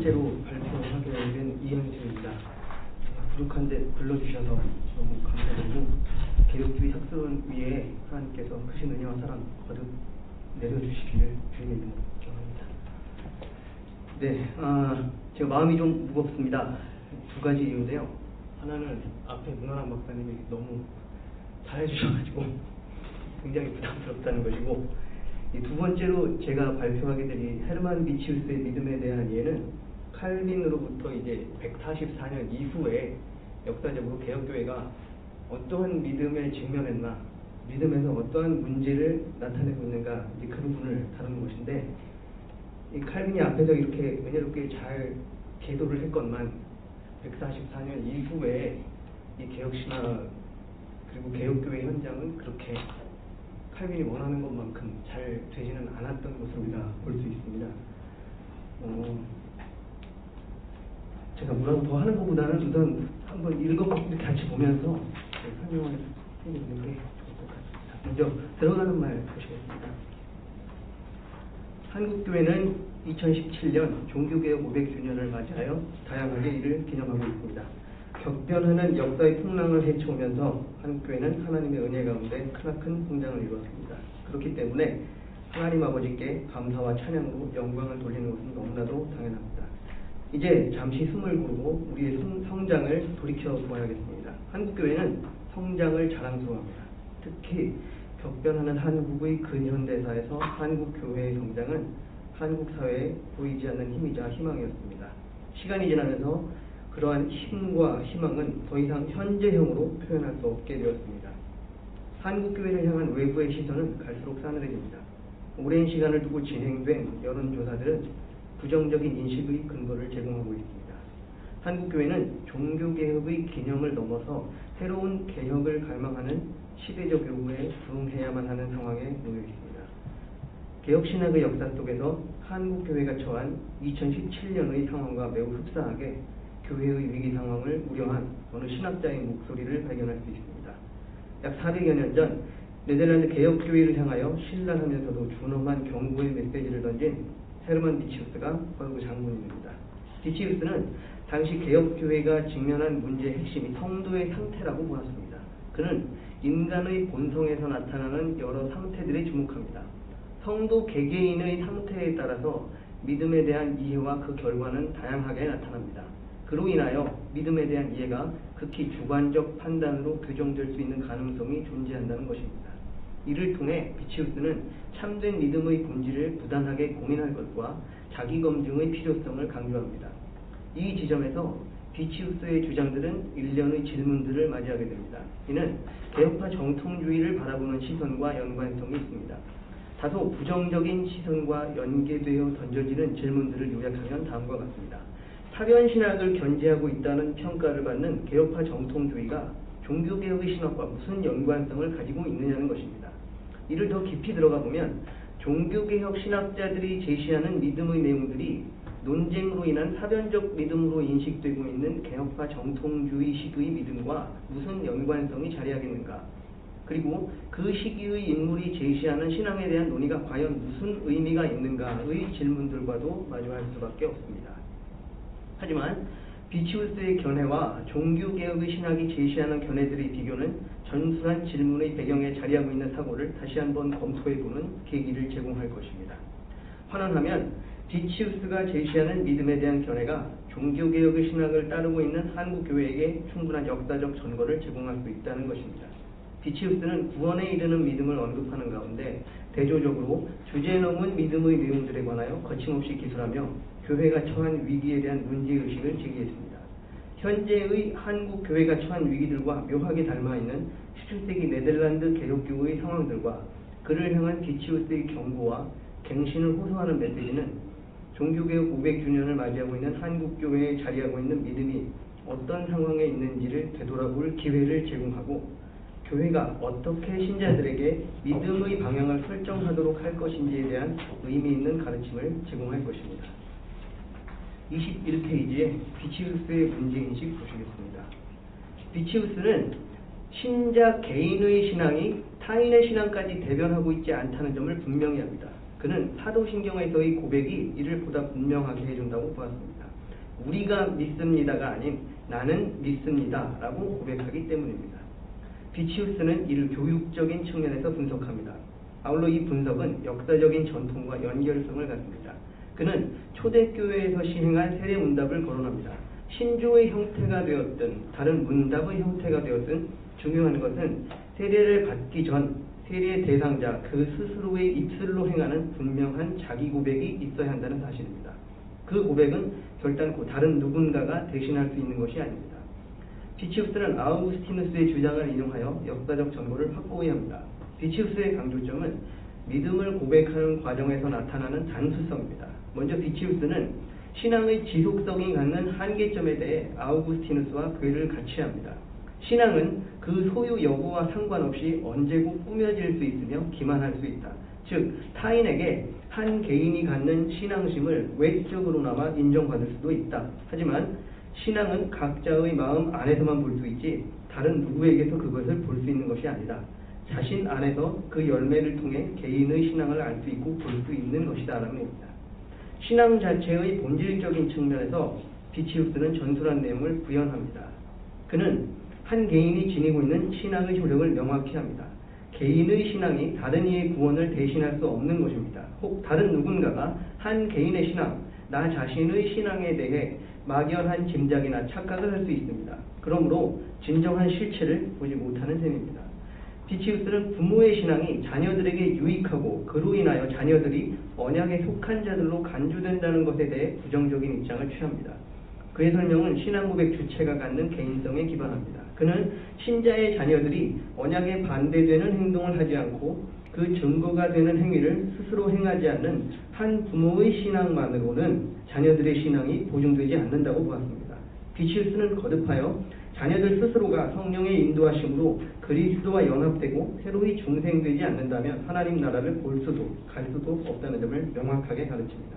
번째로 발표하게 된 이현수입니다. 부족한데 불러주셔서 너무 감사드리고, 개혁주의 혁신위에 하나님께서 크신 은혜와 사랑 거듭 내려주시기를 주님의 이름으로 기원합니다. 네, 제가 마음이 좀 무겁습니다. 두 가지 이유인데요. 하나는 앞에 문화란 박사님이 너무 잘해주셔가지고 굉장히 부담스럽다는 것이고, 이 두 번째로 제가 발표하게 될 이 헤르만 비치우스의 믿음에 대한 이해는 칼빈으로부터 이제 144년 이후에 역사적으로 개혁교회가 어떠한 믿음에 직면했나, 믿음에서 어떠한 문제를 나타내고 있는가, 이제 그 부분을 다루는 것인데, 이 칼빈이 앞에서 이렇게 은혜롭게 잘 계도를 했건만 144년 이후에 이 개혁신화 그리고 개혁교회 현장은 그렇게 칼빈이 원하는 것만큼 잘 되지는 않았던 것을 우리가 볼 수 있습니다. 제가 뭐라고 더 하는 것보다는 우선 한번 읽어보고 같이 보면서 설명을 해드리는 게 좋을 것 같습니다. 먼저 들어가는 말 보시겠습니다. 한국교회는 2017년 종교개혁 500주년을 맞이하여 다양하게 이를 기념하고 있습니다. 격변하는 역사의 풍랑을 헤쳐오면서 한국교회는 하나님의 은혜 가운데 크나큰 성장을 이루었습니다. 그렇기 때문에 하나님 아버지께 감사와 찬양으로 영광을 돌리는 것은 너무나도 당연합니다. 이제 잠시 숨을 고르고 우리의 성장을 돌이켜 보아야겠습니다. 한국교회는 성장을 자랑스러워합니다. 특히 격변하는 한국의 근현대사에서 한국교회의 성장은 한국 사회에 보이지 않는 힘이자 희망이었습니다. 시간이 지나면서 그러한 힘과 희망은 더 이상 현재형으로 표현할 수 없게 되었습니다. 한국교회를 향한 외부의 시선은 갈수록 싸늘해집니다. 오랜 시간을 두고 진행된 여론조사들은 부정적인 인식의 근거를 제공하고 있습니다. 한국교회는 종교개혁의 기념을 넘어서 새로운 개혁을 갈망하는 시대적 요구에 부응해야만 하는 상황에 놓여 있습니다. 개혁신학의 역사 속에서 한국교회가 처한 2017년의 상황과 매우 흡사하게 교회의 위기 상황을 우려한 어느 신학자의 목소리를 발견할 수 있습니다. 약 400여 년 전 네덜란드 개혁교회를 향하여 신랄하면서도 준엄한 경고의 메시지를 던진 헤르만 비치우스가 바로 그 장본인입니다. 비치우스는 당시 개혁교회가 직면한 문제의 핵심이 성도의 상태라고 보았습니다. 그는 인간의 본성에서 나타나는 여러 상태들에 주목합니다. 성도 개개인의 상태에 따라서 믿음에 대한 이해와 그 결과는 다양하게 나타납니다. 그로 인하여 믿음에 대한 이해가 극히 주관적 판단으로 규정될 수 있는 가능성이 존재한다는 것입니다. 이를 통해 비치우스는 참된 믿음의 본질을 부단하게 고민할 것과 자기검증의 필요성을 강조합니다. 이 지점에서 비치우스의 주장들은 일련의 질문들을 맞이하게 됩니다. 이는 개혁파 정통주의를 바라보는 시선과 연관성이 있습니다. 다소 부정적인 시선과 연계되어 던져지는 질문들을 요약하면 다음과 같습니다. 사변신학을 견지하고 있다는 평가를 받는 개혁파 정통주의가 종교개혁의 신학과 무슨 연관성을 가지고 있느냐는 것입니다. 이를 더 깊이 들어가 보면 종교개혁 신학자들이 제시하는 믿음의 내용들이 논쟁으로 인한 사변적 믿음으로 인식되고 있는 개혁파 정통주의식의 믿음과 무슨 연관성이 자리하겠는가, 그리고 그 시기의 인물이 제시하는 신앙에 대한 논의가 과연 무슨 의미가 있는가의 질문들과도 마주할 수밖에 없습니다. 하지만 비치우스의 견해와 종교개혁의 신학이 제시하는 견해들의 비교는 전술한 질문의 배경에 자리하고 있는 사고를 다시 한번 검토해보는 계기를 제공할 것입니다. 환원하면 비치우스가 제시하는 믿음에 대한 견해가 종교개혁의 신학을 따르고 있는 한국교회에게 충분한 역사적 전거를 제공할 수 있다는 것입니다. 비치우스는 구원에 이르는 믿음을 언급하는 가운데 대조적으로 주제 넘은 믿음의 내용들에 관하여 거침없이 기술하며 교회가 처한 위기에 대한 문제의식을 제기했습니다. 현재의 한국 교회가 처한 위기들과 묘하게 닮아있는 17세기 네덜란드 개혁교회의 상황들과 그를 향한 비치우스의 경고와 갱신을 호소하는 메시지는 종교개혁 500주년을 맞이하고 있는 한국교회에 자리하고 있는 믿음이 어떤 상황에 있는지를 되돌아볼 기회를 제공하고, 교회가 어떻게 신자들에게 믿음의 방향을 설정하도록 할 것인지에 대한 의미 있는 가르침을 제공할 것입니다. 21페이지에 비치우스의 문제인식 보시겠습니다. 비치우스는 신자 개인의 신앙이 타인의 신앙까지 대변하고 있지 않다는 점을 분명히 합니다. 그는 사도신경에서의 고백이 이를 보다 분명하게 해준다고 보았습니다. 우리가 믿습니다가 아닌 나는 믿습니다 라고 고백하기 때문입니다. 비치우스는 이를 교육적인 측면에서 분석합니다. 아울러 이 분석은 역사적인 전통과 연결성을 갖습니다. 그는 초대교회에서 시행한 세례문답을 거론합니다. 신조의 형태가 되었든 다른 문답의 형태가 되었든 중요한 것은 세례를 받기 전 세례 대상자 그 스스로의 입술로 행하는 분명한 자기 고백이 있어야 한다는 사실입니다. 그 고백은 결단코 다른 누군가가 대신할 수 있는 것이 아닙니다. 비치우스는 아우구스티누스의 주장을 인용하여 역사적 정보를 확보해야 합니다. 비치우스의 강조점은 믿음을 고백하는 과정에서 나타나는 단수성입니다. 먼저 비치우스는 신앙의 지속성이 갖는 한계점에 대해 아우구스티누스와 괴를 같이 합니다. 신앙은 그 소유 여부와 상관없이 언제고 꾸며질 수 있으며 기만할 수 있다. 즉 타인에게 한 개인이 갖는 신앙심을 외적으로나마 인정받을 수도 있다. 하지만 신앙은 각자의 마음 안에서만 볼 수 있지 다른 누구에게서 그것을 볼 수 있는 것이 아니다. 자신 안에서 그 열매를 통해 개인의 신앙을 알 수 있고 볼 수 있는 것이다 라는 겁니다. 신앙 자체의 본질적인 측면에서 비치우스는 전술한 내용을 구현합니다. 그는 한 개인이 지니고 있는 신앙의 효력을 명확히 합니다. 개인의 신앙이 다른 이의 구원을 대신할 수 없는 것입니다. 혹 다른 누군가가 한 개인의 신앙, 나 자신의 신앙에 대해 막연한 짐작이나 착각을 할 수 있습니다. 그러므로 진정한 실체를 보지 못하는 셈입니다. 비치우스는 부모의 신앙이 자녀들에게 유익하고 그로 인하여 자녀들이 언약에 속한 자들로 간주된다는 것에 대해 부정적인 입장을 취합니다. 그의 설명은 신앙 고백 주체가 갖는 개인성에 기반합니다. 그는 신자의 자녀들이 언약에 반대되는 행동을 하지 않고 그 증거가 되는 행위를 스스로 행하지 않는 한 부모의 신앙만으로는 자녀들의 신앙이 보증되지 않는다고 보았습니다. 비치우스는 거듭하여 자녀들 스스로가 성령의 인도하심으로 그리스도와 연합되고 새로이 중생되지 않는다면 하나님 나라를 볼 수도 갈 수도 없다는 점을 명확하게 가르칩니다.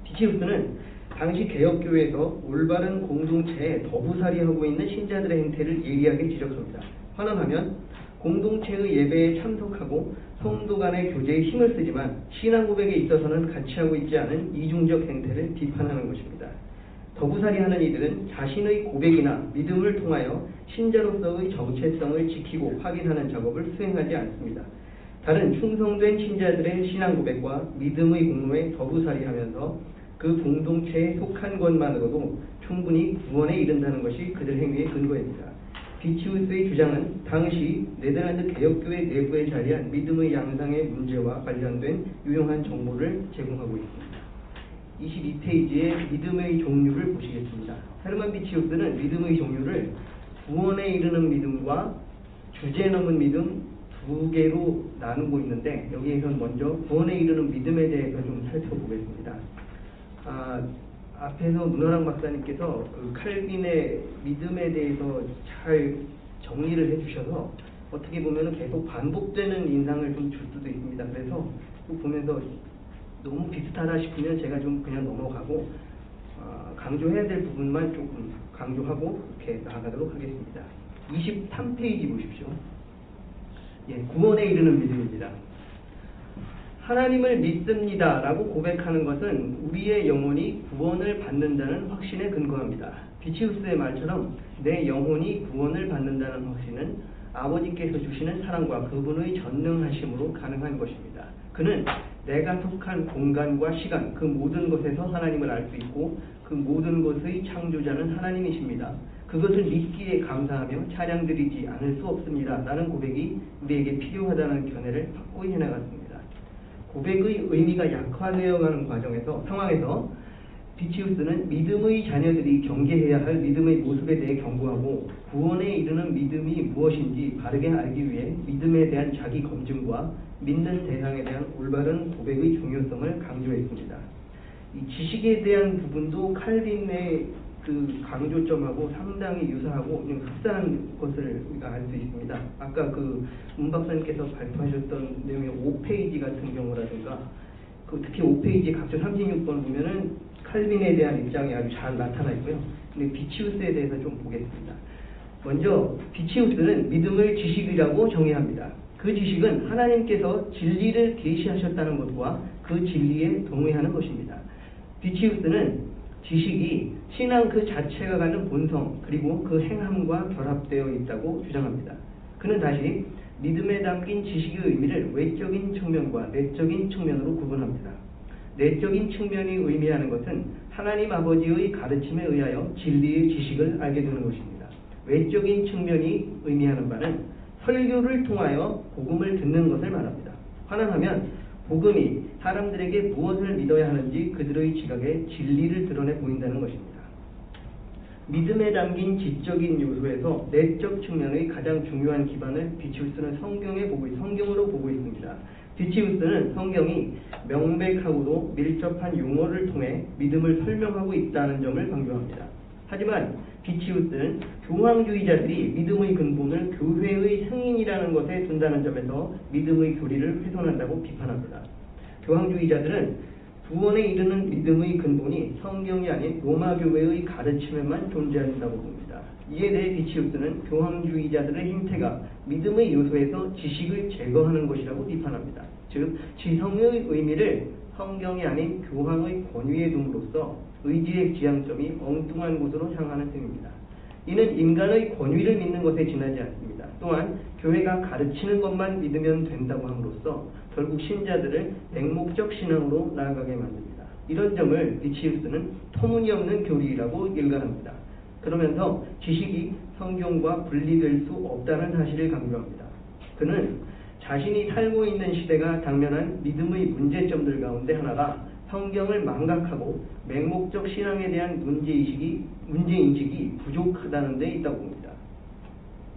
비치우스는 당시 개혁교회에서 올바른 공동체에 더부살이하고 있는 신자들의 행태를 예리하게 지적합니다. 환원하면 공동체의 예배에 참석하고 성도 간의 교제에 힘을 쓰지만 신앙 고백에 있어서는 같이 하고 있지 않은 이중적 행태를 비판하는 것입니다. 더부살이하는 이들은 자신의 고백이나 믿음을 통하여 신자로서의 정체성을 지키고 확인하는 작업을 수행하지 않습니다. 다른 충성된 신자들의 신앙 고백과 믿음의 공로에 더부살이하면서 그 공동체에 속한 것만으로도 충분히 구원에 이른다는 것이 그들 행위의 근거입니다. 비치우스의 주장은 당시 네덜란드 개혁교회 내부에 자리한 믿음의 양상의 문제와 관련된 유용한 정보를 제공하고 있습니다. 22페이지의 믿음의 종류를 보시겠습니다. 헤르만 비치우스는 믿음의 종류를 구원에 이르는 믿음과 주제 넘은 믿음 두 개로 나누고 있는데 여기에서는 먼저 구원에 이르는 믿음에 대해서 좀 살펴보겠습니다. 앞에서 문화랑 박사님께서 그 칼빈의 믿음에 대해서 잘 정리를 해주셔서 어떻게 보면 계속 반복되는 인상을 좀 줄 수도 있습니다. 그래서 보면서 너무 비슷하다 싶으면 제가 좀 그냥 넘어가고 강조해야 될 부분만 조금 강조하고 이렇게 나아가도록 하겠습니다. 23페이지 보십시오. 예, 구원에 이르는 믿음입니다. 하나님을 믿습니다 라고 고백하는 것은 우리의 영혼이 구원을 받는다는 확신에 근거합니다. 비치우스의 말처럼 내 영혼이 구원을 받는다는 확신은 아버지께서 주시는 사랑과 그분의 전능하심으로 가능한 것입니다. 그는 내가 속한 공간과 시간 그 모든 것에서 하나님을 알 수 있고 그 모든 것의 창조자는 하나님이십니다. 그것을 믿기에 감사하며 찬양드리지 않을 수 없습니다 라는 고백이 우리에게 필요하다는 견해를 확고히 해나갔습니다. 고백의 의미가 약화되어가는 상황에서 비치우스는 믿음의 자녀들이 경계해야 할 믿음의 모습에 대해 경고하고 구원에 이르는 믿음이 무엇인지 바르게 알기 위해 믿음에 대한 자기 검증과 믿는 대상에 대한 올바른 고백의 중요성을 강조했습니다. 이 지식에 대한 부분도 칼빈의 그 강조점하고 상당히 유사하고 좀 흡사한 것을 우리가 알 수 있습니다. 아까 그 문 박사님께서 발표하셨던 내용의 5페이지 같은 경우라든가 특히 5페이지 각주 36번 보면은 칼빈에 대한 입장이 아주 잘 나타나 있고요. 근데 비치우스에 대해서 좀 보겠습니다. 먼저 비치우스는 믿음을 지식이라고 정의합니다. 그 지식은 하나님께서 진리를 계시하셨다는 것과 그 진리에 동의하는 것입니다. 비치우스는 지식이 신앙 그 자체가 갖는 본성 그리고 그 행함과 결합되어 있다고 주장합니다. 그는 다시 믿음에 담긴 지식의 의미를 외적인 측면과 내적인 측면으로 구분합니다. 내적인 측면이 의미하는 것은 하나님 아버지의 가르침에 의하여 진리의 지식을 알게 되는 것입니다. 외적인 측면이 의미하는 바는 설교를 통하여 복음을 듣는 것을 말합니다. 환영하면 복음이 사람들에게 무엇을 믿어야 하는지 그들의 지각에 진리를 드러내 보인다는 것입니다. 믿음에 담긴 지적인 요소에서 내적 측면의 가장 중요한 기반을 비치우스는 성경으로 보고 있습니다. 비치우스는 성경이 명백하고도 밀접한 용어를 통해 믿음을 설명하고 있다는 점을 강조합니다. 하지만 비치우스는 교황주의자들이 믿음의 근본을 교회의 승인이라는 것에 둔다는 점에서 믿음의 교리를 훼손한다고 비판합니다. 교황주의자들은 구원에 이르는 믿음의 근본이 성경이 아닌 로마 교회의 가르침에만 존재한다고 봅니다. 이에 대해 비치우스는 교황주의자들의 행태가 믿음의 요소에서 지식을 제거하는 것이라고 비판합니다. 즉, 지성의 의미를 성경이 아닌 교황의 권위에 둠으로써 의지의 지향점이 엉뚱한 곳으로 향하는 셈입니다. 이는 인간의 권위를 믿는 것에 지나지 않습니다. 또한 교회가 가르치는 것만 믿으면 된다고 함으로써 결국 신자들을 맹목적 신앙으로 나아가게 만듭니다. 이런 점을 비치우스는 터무니없는 교리라고 일갈합니다. 그러면서 지식이 성경과 분리될 수 없다는 사실을 강조합니다. 그는 자신이 살고 있는 시대가 당면한 믿음의 문제점들 가운데 하나가 성경을 망각하고 맹목적 신앙에 대한 문제인식이 부족하다는 데 있다고 봅니다.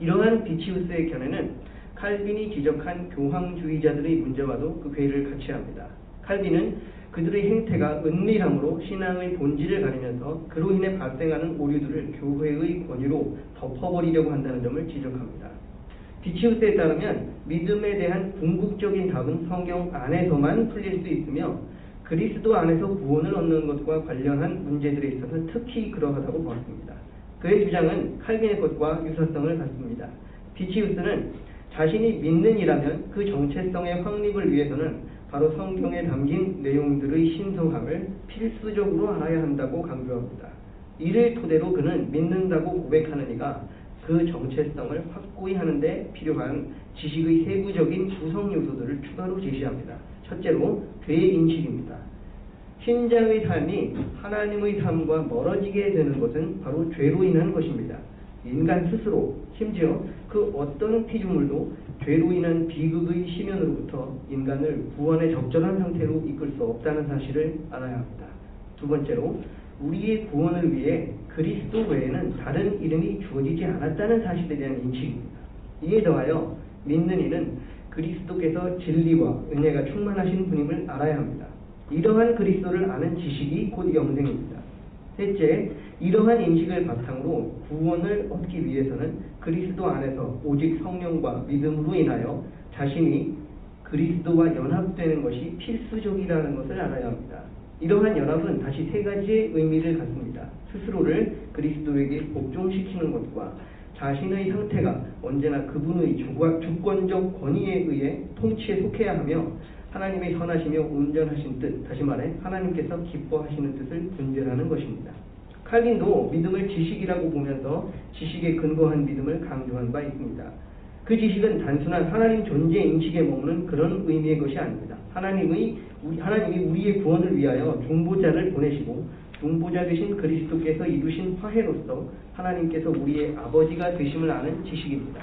이러한 비치우스의 견해는 칼빈이 지적한 교황주의자들의 문제와도 그 괴를 같이 합니다. 칼빈은 그들의 행태가 은밀함으로 신앙의 본질을 가리면서 그로 인해 발생하는 오류들을 교회의 권위로 덮어버리려고 한다는 점을 지적합니다. 비치우스에 따르면 믿음에 대한 궁극적인 답은 성경 안에서만 풀릴 수 있으며 그리스도 안에서 구원을 얻는 것과 관련한 문제들에 있어서는 특히 그러하다고 보았습니다. 그의 주장은 칼빈의 것과 유사성을 갖습니다. 비치우스는 자신이 믿는 이라면 그 정체성의 확립을 위해서는 바로 성경에 담긴 내용들의 신성함을 필수적으로 알아야 한다고 강조합니다. 이를 토대로 그는 믿는다고 고백하는 이가 그 정체성을 확고히 하는 데 필요한 지식의 세부적인 구성 요소들을 추가로 제시합니다. 첫째로 죄의 인식입니다. 신자의 삶이 하나님의 삶과 멀어지게 되는 것은 바로 죄로 인한 것입니다. 인간 스스로 심지어 그 어떤 피조물도 죄로 인한 비극의 심연으로부터 인간을 구원의 적절한 상태로 이끌 수 없다는 사실을 알아야 합니다. 두 번째로 우리의 구원을 위해 그리스도 외에는 다른 이름이 주어지지 않았다는 사실에 대한 인식입니다. 이에 더하여 믿는 이는 그리스도께서 진리와 은혜가 충만하신 분임을 알아야 합니다. 이러한 그리스도를 아는 지식이 곧 영생입니다. 셋째, 이러한 인식을 바탕으로 구원을 얻기 위해서는 그리스도 안에서 오직 성령과 믿음으로 인하여 자신이 그리스도와 연합되는 것이 필수적이라는 것을 알아야 합니다. 이러한 연합은 다시 세 가지의 의미를 갖습니다. 스스로를 그리스도에게 복종시키는 것과 자신의 상태가 언제나 그분의 주권적 권위에 의해 통치에 속해야 하며 하나님의 선하시며 온전하신 뜻, 다시 말해 하나님께서 기뻐하시는 뜻을 분별하는 것입니다. 칼빈도 믿음을 지식이라고 보면서 지식에 근거한 믿음을 강조한 바 있습니다. 그 지식은 단순한 하나님 존재 인식에 머무는 그런 의미의 것이 아닙니다. 하나님이 우리의 구원을 위하여 중보자를 보내시고 중보자 되신 그리스도께서 이루신 화해로서 하나님께서 우리의 아버지가 되심을 아는 지식입니다.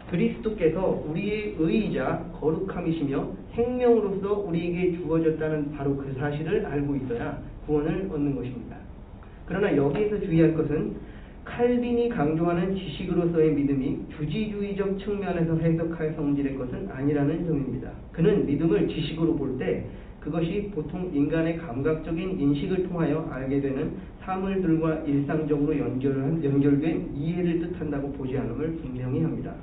그리스도께서 우리의 의이자 거룩함이시며 생명으로서 우리에게 주어졌다는 바로 그 사실을 알고 있어야 구원을 얻는 것입니다. 그러나 여기에서 주의할 것은 칼빈이 강조하는 지식으로서의 믿음이 주지주의적 측면에서 해석할 성질의 것은 아니라는 점입니다. 그는 믿음을 지식으로 볼 때 그것이 보통 인간의 감각적인 인식을 통하여 알게 되는 사물들과 일상적으로 연결된 이해를 뜻한다고 보지 않음을 분명히 합니다.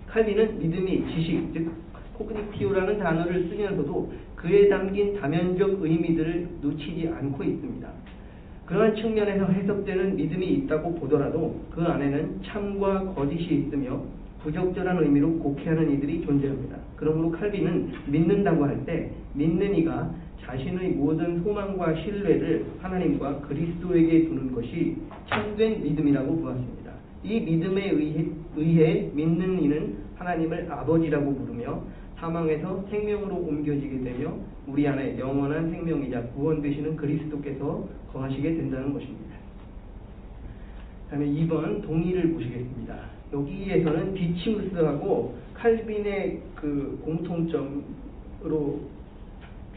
칼빈은 믿음이 지식, 즉 코그니티오라는 단어를 쓰면서도 그에 담긴 다면적 의미들을 놓치지 않고 있습니다. 그러한 측면에서 해석되는 믿음이 있다고 보더라도 그 안에는 참과 거짓이 있으며 부적절한 의미로 곡해하는 이들이 존재합니다. 그러므로 칼빈은 믿는다고 할 때 믿는 이가 자신의 모든 소망과 신뢰를 하나님과 그리스도에게 두는 것이 참된 믿음이라고 보았습니다. 이 믿음에 의해 믿는 이는 하나님을 아버지라고 부르며 사망에서 생명으로 옮겨지게 되며 우리 안에 영원한 생명이자 구원 되시는 그리스도께서 거하시게 된다는 것입니다. 다음에 2번 동의를 보시겠습니다. 여기에서는 비치우스하고 칼빈의 그 공통점으로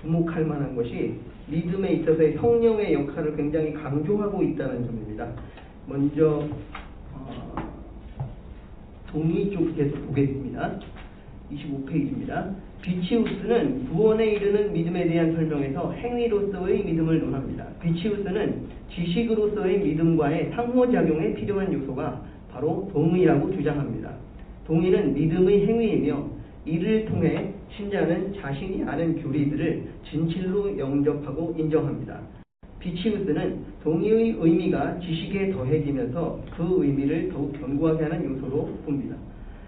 주목할 만한 것이 믿음에 있어서의 성령의 역할을 굉장히 강조하고 있다는 점입니다. 먼저 동의 쪽에서 보겠습니다. 25페이지입니다. 비치우스는 구원에 이르는 믿음에 대한 설명에서 행위로서의 믿음을 논합니다. 비치우스는 지식으로서의 믿음과의 상호작용에 필요한 요소가 바로 동의라고 주장합니다. 동의는 믿음의 행위이며 이를 통해 신자는 자신이 아는 교리들을 진실로 영접하고 인정합니다. 비치우스는 동의의 의미가 지식에 더해지면서 그 의미를 더욱 견고하게 하는 요소로 봅니다.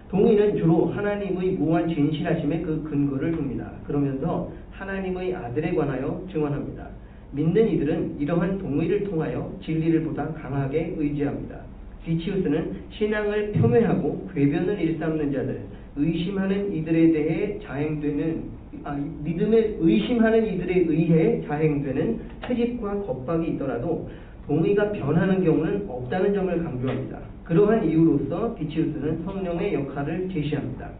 동의는 주로 하나님의 무한 진실하심에 그 근거를 둡니다. 그러면서 하나님의 아들에 관하여 증언합니다. 믿는 이들은 이러한 동의를 통하여 진리를 보다 강하게 의지합니다. 비치우스는 신앙을 폄훼하고 궤변을 일삼는 자들, 의심하는 이들에 대해 믿음을 의심하는 이들에 의해 자행되는 트집과 겁박이 있더라도 동의가 변하는 경우는 없다는 점을 강조합니다. 그러한 이유로서 비치우스는 성령의 역할을 제시합니다.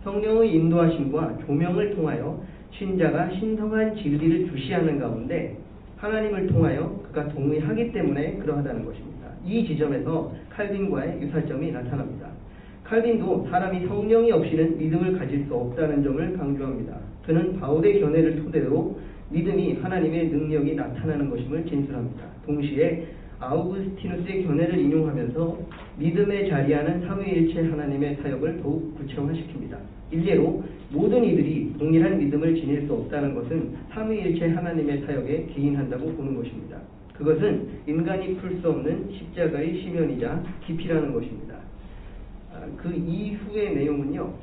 성령의 인도하심과 조명을 통하여 신자가 신성한 진리를 주시하는 가운데 하나님을 통하여 그가 동의하기 때문에 그러하다는 것입니다. 이 지점에서 칼빈과의 유사점이 나타납니다. 칼빈도 사람이 성령이 없이는 믿음을 가질 수 없다는 점을 강조합니다. 그는 바울의 견해를 토대로 믿음이 하나님의 능력이 나타나는 것임을 진술합니다. 동시에 아우구스티누스의 견해를 인용하면서 믿음에 자리하는 삼위일체 하나님의 사역을 더욱 구체화시킵니다. 일례로 모든 이들이 동일한 믿음을 지닐 수 없다는 것은 삼위일체 하나님의 사역에 기인한다고 보는 것입니다. 그것은 인간이 풀 수 없는 십자가의 시면이자 깊이라는 것입니다. 그 이후의 내용은요,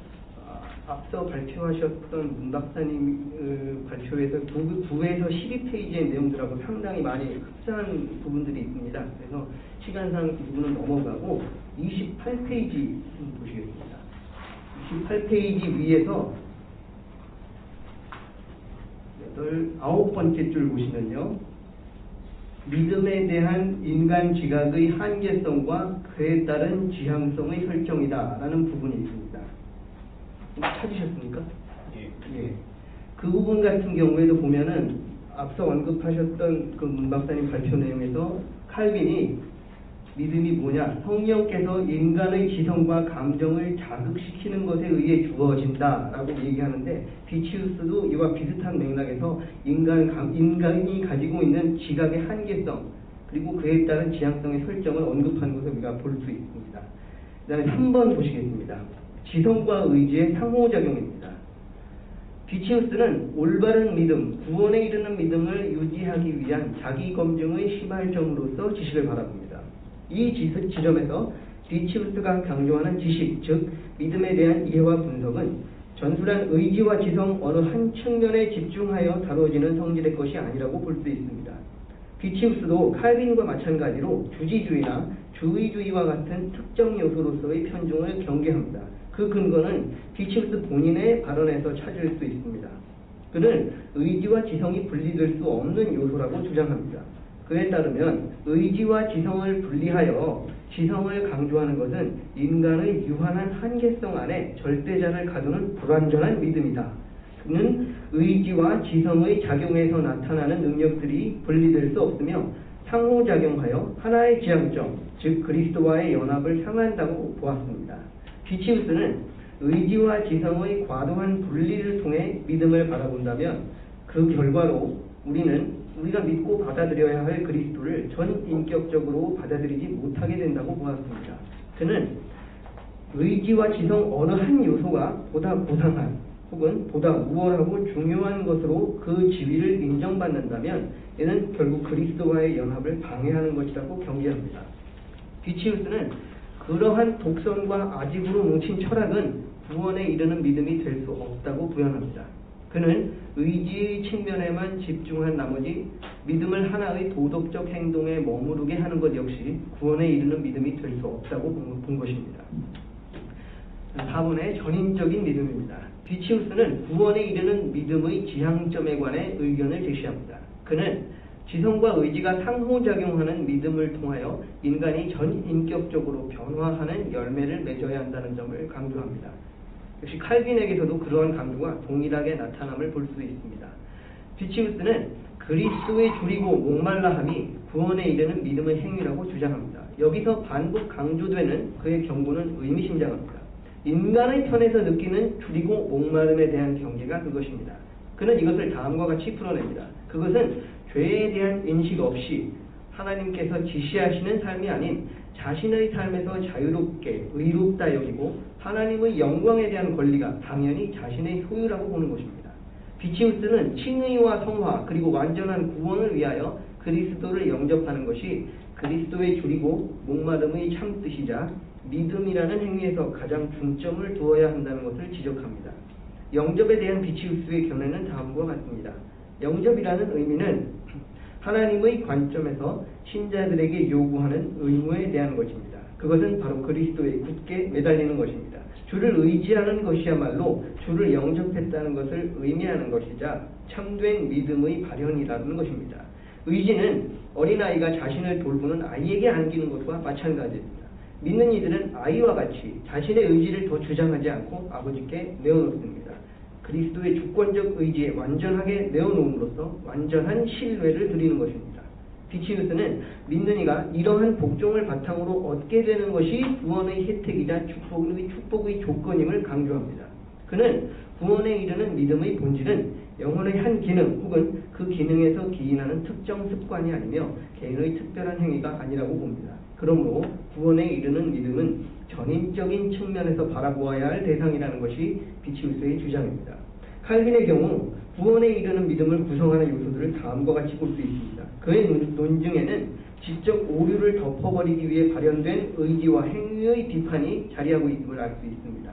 앞서 발표하셨던 문 박사님 발표에서 9에서 12페이지의 내용들하고 상당히 많이 흡사한 부분들이 있습니다. 그래서 시간상 이 부분은 넘어가고 28페이지 보시겠습니다. 28페이지 위에서 9번째 줄 보시면요, 믿음에 대한 인간 지각의 한계성과 그에 따른 지향성의 설정이다 라는 부분이 있습니다. 찾으셨습니까? 예. 그 부분 같은 경우에도 보면은 앞서 언급하셨던 그 문 박사님 발표 내용에서 칼빈이 믿음이 뭐냐? 성령께서 인간의 지성과 감정을 자극시키는 것에 의해 주어진다 라고 얘기하는데, 비치우스도 이와 비슷한 맥락에서 인간이 가지고 있는 지각의 한계성 그리고 그에 따른 지향성의 설정을 언급한 것을 우리가 볼 수 있습니다. 그 다음에 3번 보시겠습니다. 지성과 의지의 상호작용입니다. 비치우스는 올바른 믿음, 구원에 이르는 믿음을 유지하기 위한 자기 검증의 시발점으로서 지식을 바라봅니다. 이 지점에서 비치우스가 강조하는 지식, 즉 믿음에 대한 이해와 분석은 전술한 의지와 지성 어느 한 측면에 집중하여 다뤄지는 성질의 것이 아니라고 볼 수 있습니다. 비치우스도 칼빈과 마찬가지로 주지주의나 주의주의와 같은 특정 요소로서의 편중을 경계합니다. 그 근거는 비치우스 본인의 발언에서 찾을 수 있습니다. 그는 의지와 지성이 분리될 수 없는 요소라고 주장합니다. 그에 따르면 의지와 지성을 분리하여 지성을 강조하는 것은 인간의 유한한 한계성 안에 절대자를 가두는 불완전한 믿음이다. 그는 의지와 지성의 작용에서 나타나는 능력들이 분리될 수 없으며 상호작용하여 하나의 지향점, 즉 그리스도와의 연합을 향한다고 보았습니다. 비치우스는 의지와 지성의 과도한 분리를 통해 믿음을 바라본다면 그 결과로 우리가 믿고 받아들여야 할 그리스도를 전인격적으로 받아들이지 못하게 된다고 보았습니다. 그는 의지와 지성 어느 한 요소가 보다 부상한 혹은 보다 우월하고 중요한 것으로 그 지위를 인정받는다면 이는 결국 그리스도와의 연합을 방해하는 것이라고 경계합니다. 비치우스는 그러한 독선과 아집으로 뭉친 철학은 구원에 이르는 믿음이 될 수 없다고 부연합니다. 그는 의지의 측면에만 집중한 나머지 믿음을 하나의 도덕적 행동에 머무르게 하는 것 역시 구원에 이르는 믿음이 될 수 없다고 본 것입니다. 4번의 전인적인 믿음입니다. 비치우스는 구원에 이르는 믿음의 지향점에 관해 의견을 제시합니다. 그는 지성과 의지가 상호작용하는 믿음을 통하여 인간이 전인격적으로 변화하는 열매를 맺어야 한다는 점을 강조합니다. 역시 칼빈에게서도 그러한 강조가 동일하게 나타남을 볼 수 있습니다. 비치우스는 그리스도의 줄이고 목말라함이 구원에 이르는 믿음의 행위라고 주장합니다. 여기서 반복 강조되는 그의 경고는 의미심장합니다. 인간의 편에서 느끼는 줄이고 목마름에 대한 경계가 그것입니다. 그는 이것을 다음과 같이 풀어냅니다. 그것은 죄에 대한 인식 없이 하나님께서 지시하시는 삶이 아닌 자신의 삶에서 자유롭게 의롭다 여기고 하나님의 영광에 대한 권리가 당연히 자신의 소유라고 보는 것입니다. 비치우스는 칭의와 성화 그리고 완전한 구원을 위하여 그리스도를 영접하는 것이 그리스도의 줄이고 목마름의 참 뜻이자 믿음이라는 행위에서 가장 중점을 두어야 한다는 것을 지적합니다. 영접에 대한 비치우스의 견해는 다음과 같습니다. 영접이라는 의미는 하나님의 관점에서 신자들에게 요구하는 의무에 대한 것입니다. 그것은 바로 그리스도에 굳게 매달리는 것입니다. 주를 의지하는 것이야말로 주를 영접했다는 것을 의미하는 것이자 참된 믿음의 발현이라는 것입니다. 의지는 어린아이가 자신을 돌보는 아이에게 안기는 것과 마찬가지입니다. 믿는 이들은 아이와 같이 자신의 의지를 더 주장하지 않고 아버지께 내어놓습니다. 그리스도의 주권적 의지에 완전하게 내어놓음으로써 완전한 신뢰를 드리는 것입니다. 비치우스는 믿는 이가 이러한 복종을 바탕으로 얻게 되는 것이 구원의 혜택이자 축복의 조건임을 강조합니다. 그는 구원에 이르는 믿음의 본질은 영혼의 한 기능 혹은 그 기능에서 기인하는 특정 습관이 아니며 개인의 특별한 행위가 아니라고 봅니다. 그러므로 구원에 이르는 믿음은 전인적인 측면에서 바라보아야 할 대상이라는 것이 비치우스의 주장입니다. 칼빈의 경우 구원에 이르는 믿음을 구성하는 요소들을 다음과 같이 볼 수 있습니다. 그의 논증에는 지적 오류를 덮어버리기 위해 발현된 의지와 행위의 비판이 자리하고 있음을 알 수 있습니다.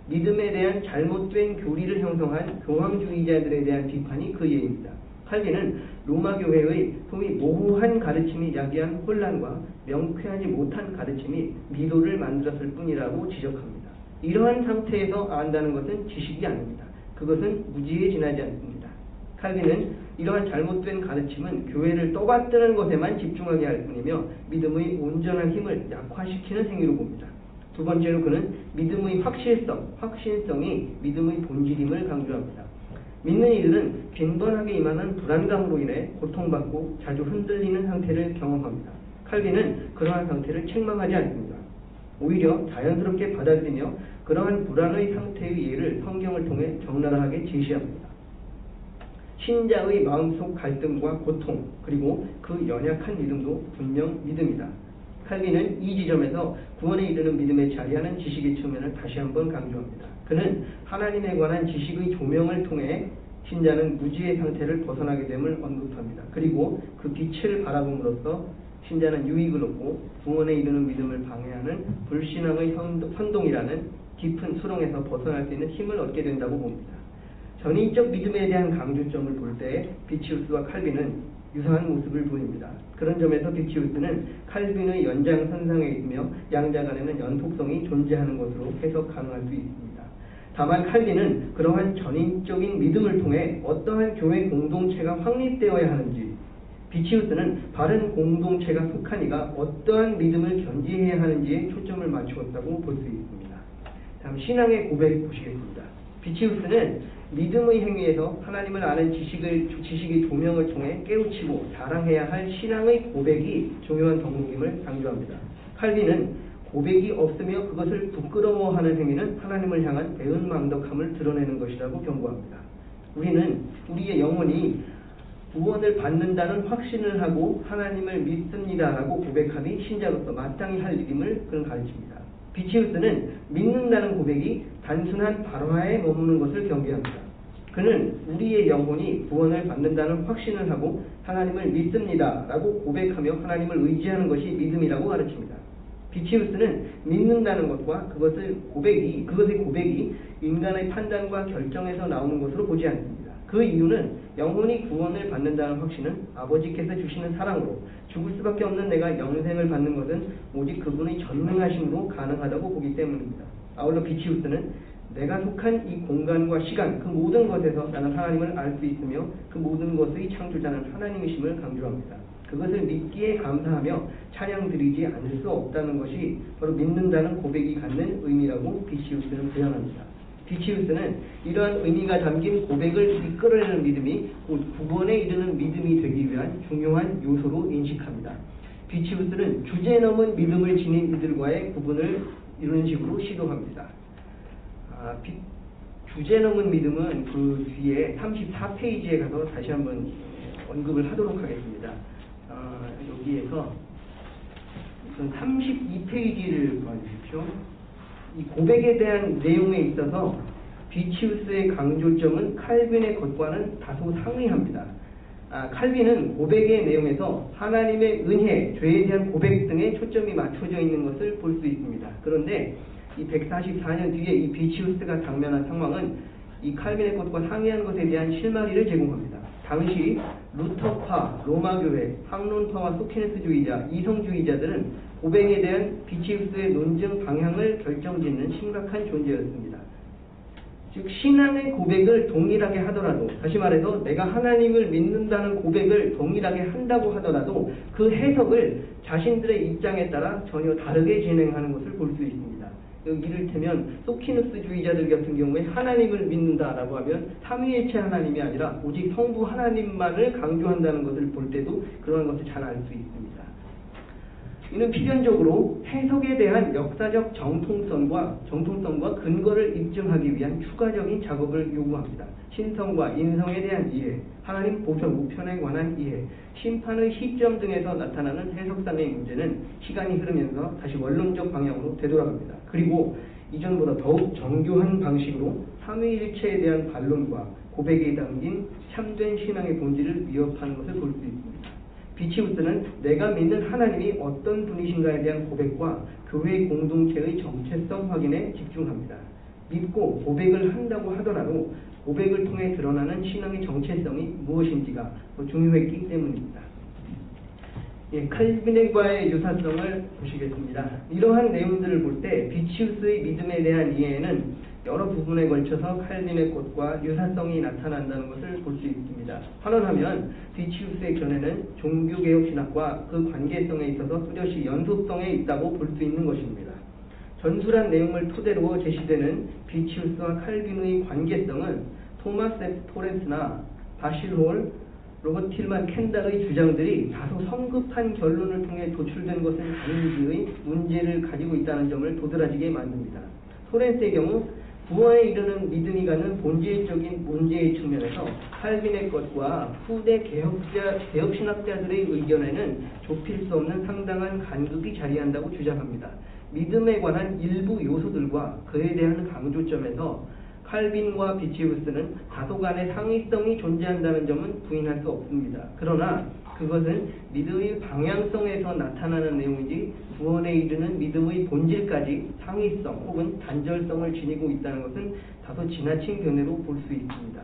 믿음에 대한 잘못된 교리를 형성한 교황주의자들에 대한 비판이 그 예입니다. 칼빈은 로마 교회의 소위 모호한 가르침이 야기한 혼란과 명쾌하지 못한 가르침이 미도를 만들었을 뿐이라고 지적합니다. 이러한 상태에서 안다는 것은 지식이 아닙니다. 그것은 무지에 지나지 않습니다. 칼빈은 이러한 잘못된 가르침은 교회를 떠받드는 것에만 집중하게 할 뿐이며 믿음의 온전한 힘을 약화시키는 행위로 봅니다. 두 번째로 그는 믿음의 확신성이 믿음의 본질임을 강조합니다. 믿는 이들은 빈번하게 임하는 불안감으로 인해 고통받고 자주 흔들리는 상태를 경험합니다. 칼빈은 그러한 상태를 책망하지 않습니다. 오히려 자연스럽게 받아들이며 그러한 불안의 상태의 예를 성경을 통해 적나라하게 제시합니다. 신자의 마음속 갈등과 고통 그리고 그 연약한 믿음도 분명 믿음이다. 칼빈은 이 지점에서 구원에 이르는 믿음에 자리하는 지식의 측면을 다시 한번 강조합니다. 그는 하나님에 관한 지식의 조명을 통해 신자는 무지의 상태를 벗어나게 됨을 언급합니다. 그리고 그 빛을 바라봄으로써 신자는 유익을 얻고 구원에 이르는 믿음을 방해하는 불신앙의 선동이라는 깊은 수렁에서 벗어날 수 있는 힘을 얻게 된다고 봅니다. 전인적 믿음에 대한 강조점을 볼 때 비치우스와 칼빈은 유사한 모습을 보입니다. 그런 점에서 비치우스는 칼빈의 연장선상에 있으며 양자 간에는 연속성이 존재하는 것으로 해석 가능할 수 있습니다. 다만 칼빈은 그러한 전인적인 믿음을 통해 어떠한 교회 공동체가 확립되어야 하는지, 비치우스는 바른 공동체가 속한 이가 어떠한 믿음을 견지해야 하는지에 초점을 맞추었다고 볼 수 있습니다. 다음 신앙의 고백 보시겠습니다. 비치우스는 믿음의 행위에서 하나님을 아는 지식의 조명을 통해 깨우치고 자랑해야 할 신앙의 고백이 중요한 덕목임을 강조합니다. 칼빈은 고백이 없으며 그것을 부끄러워하는 행위는 하나님을 향한 배은망덕함을 드러내는 것이라고 경고합니다. 우리는 우리의 영혼이 구원을 받는다는 확신을 하고 하나님을 믿습니다라고 고백함이 신자로서 마땅히 할 일임을 그는 가르칩니다. 비치우스는 믿는다는 고백이 단순한 발화에 머무는 것을 경계합니다. 그는 우리의 영혼이 구원을 받는다는 확신을 하고 하나님을 믿습니다라고 고백하며 하나님을 의지하는 것이 믿음이라고 가르칩니다. 비치우스는 믿는다는 것과 그것의 고백이 인간의 판단과 결정에서 나오는 것으로 보지 않습니다. 그 이유는 영혼이 구원을 받는다는 확신은 아버지께서 주시는 사랑으로 죽을 수밖에 없는 내가 영생을 받는 것은 오직 그분의 전능하심으로 가능하다고 보기 때문입니다. 아울러 비치우스는 내가 속한 이 공간과 시간, 그 모든 것에서 나는 하나님을 알 수 있으며 그 모든 것의 창조자는 하나님이심을 강조합니다. 그것을 믿기에 감사하며 찬양 드리지 않을 수 없다는 것이 바로 믿는다는 고백이 갖는 의미라고 비치우스는 표현합니다. 비치우스는 이러한 의미가 담긴 고백을 이끌어내는 믿음이 곧 구원에 이르는 믿음이 되기 위한 중요한 요소로 인식합니다. 비치우스는 주제 넘은 믿음을 지닌 이들과의 구분을 이런 식으로 시도합니다. 주제 넘은 믿음은 그 뒤에 34페이지에 가서 다시 한번 언급을 하도록 하겠습니다. 여기에서 32페이지를 봐주십시오. 이 고백에 대한 내용에 있어서 비치우스의 강조점은 칼빈의 것과는 다소 상이합니다. 칼빈은 고백의 내용에서 하나님의 은혜, 죄에 대한 고백 등에 초점이 맞춰져 있는 것을 볼 수 있습니다. 그런데 이 144년 뒤에 이 비치우스가 당면한 상황은 이 칼빈의 것과 상이한 것에 대한 실마리를 제공합니다. 당시 루터파, 로마교회, 학론파와 소케네스주의자, 이성주의자들은 고백에 대한 비치우스의 논증 방향을 결정짓는 심각한 존재였습니다. 즉 신앙의 고백을 동일하게 하더라도, 다시 말해서 내가 하나님을 믿는다는 고백을 동일하게 한다고 하더라도 그 해석을 자신들의 입장에 따라 전혀 다르게 진행하는 것을 볼 수 있습니다. 이를테면 소키누스주의자들 같은 경우에 하나님을 믿는다라고 하면 삼위일체 하나님이 아니라 오직 성부 하나님만을 강조한다는 것을 볼 때도 그런 것을 잘 알 수 있습니다. 이는 필연적으로 해석에 대한 역사적 정통성과 근거를 입증하기 위한 추가적인 작업을 요구합니다. 신성과 인성에 대한 이해, 하나님 보편 우편에 관한 이해, 심판의 시점 등에서 나타나는 해석상의 문제는 시간이 흐르면서 다시 원론적 방향으로 되돌아갑니다. 그리고 이전보다 더욱 정교한 방식으로 삼위일체에 대한 반론과 고백에 담긴 참된 신앙의 본질을 위협하는 것을 볼 수 있습니다. 비치우스는 내가 믿는 하나님이 어떤 분이신가에 대한 고백과 교회 공동체의 정체성 확인에 집중합니다. 믿고 고백을 한다고 하더라도 고백을 통해 드러나는 신앙의 정체성이 무엇인지가 중요했기 때문입니다. 칼빈과의 유사성을 보시겠습니다. 이러한 내용들을 볼 때 비치우스의 믿음에 대한 이해에는 여러 부분에 걸쳐서 칼빈의 것과 유사성이 나타난다는 것을 볼 수 있습니다. 환원하면 비치우스의 견해는 종교개혁 신학과 그 관계성에 있어서 뚜렷이 연속성에 있다고 볼 수 있는 것입니다. 전술한 내용을 토대로 제시되는 비치우스와 칼빈의 관계성은 토마스 F. 토렌스나 바실 홀, 로버트 틸만 켄달의 주장들이 다소 성급한 결론을 통해 도출된 것은 아닌지의 문제를 가지고 있다는 점을 도드라지게 만듭니다. 토렌스의 경우 구원에 이르는 믿음이 갖는 본질적인 문제의 측면에서 칼빈의 것과 후대 개혁신학자들의 의견에는 좁힐 수 없는 상당한 간극이 자리한다고 주장합니다. 믿음에 관한 일부 요소들과 그에 대한 강조점에서 칼빈과 비치우스는 다소간의 상이성이 존재한다는 점은 부인할 수 없습니다. 그러나 그것은 믿음의 방향성에서 나타나는 내용이지 구원에 이르는 믿음의 본질까지 상이성 혹은 단절성을 지니고 있다는 것은 다소 지나친 견해로 볼 수 있습니다.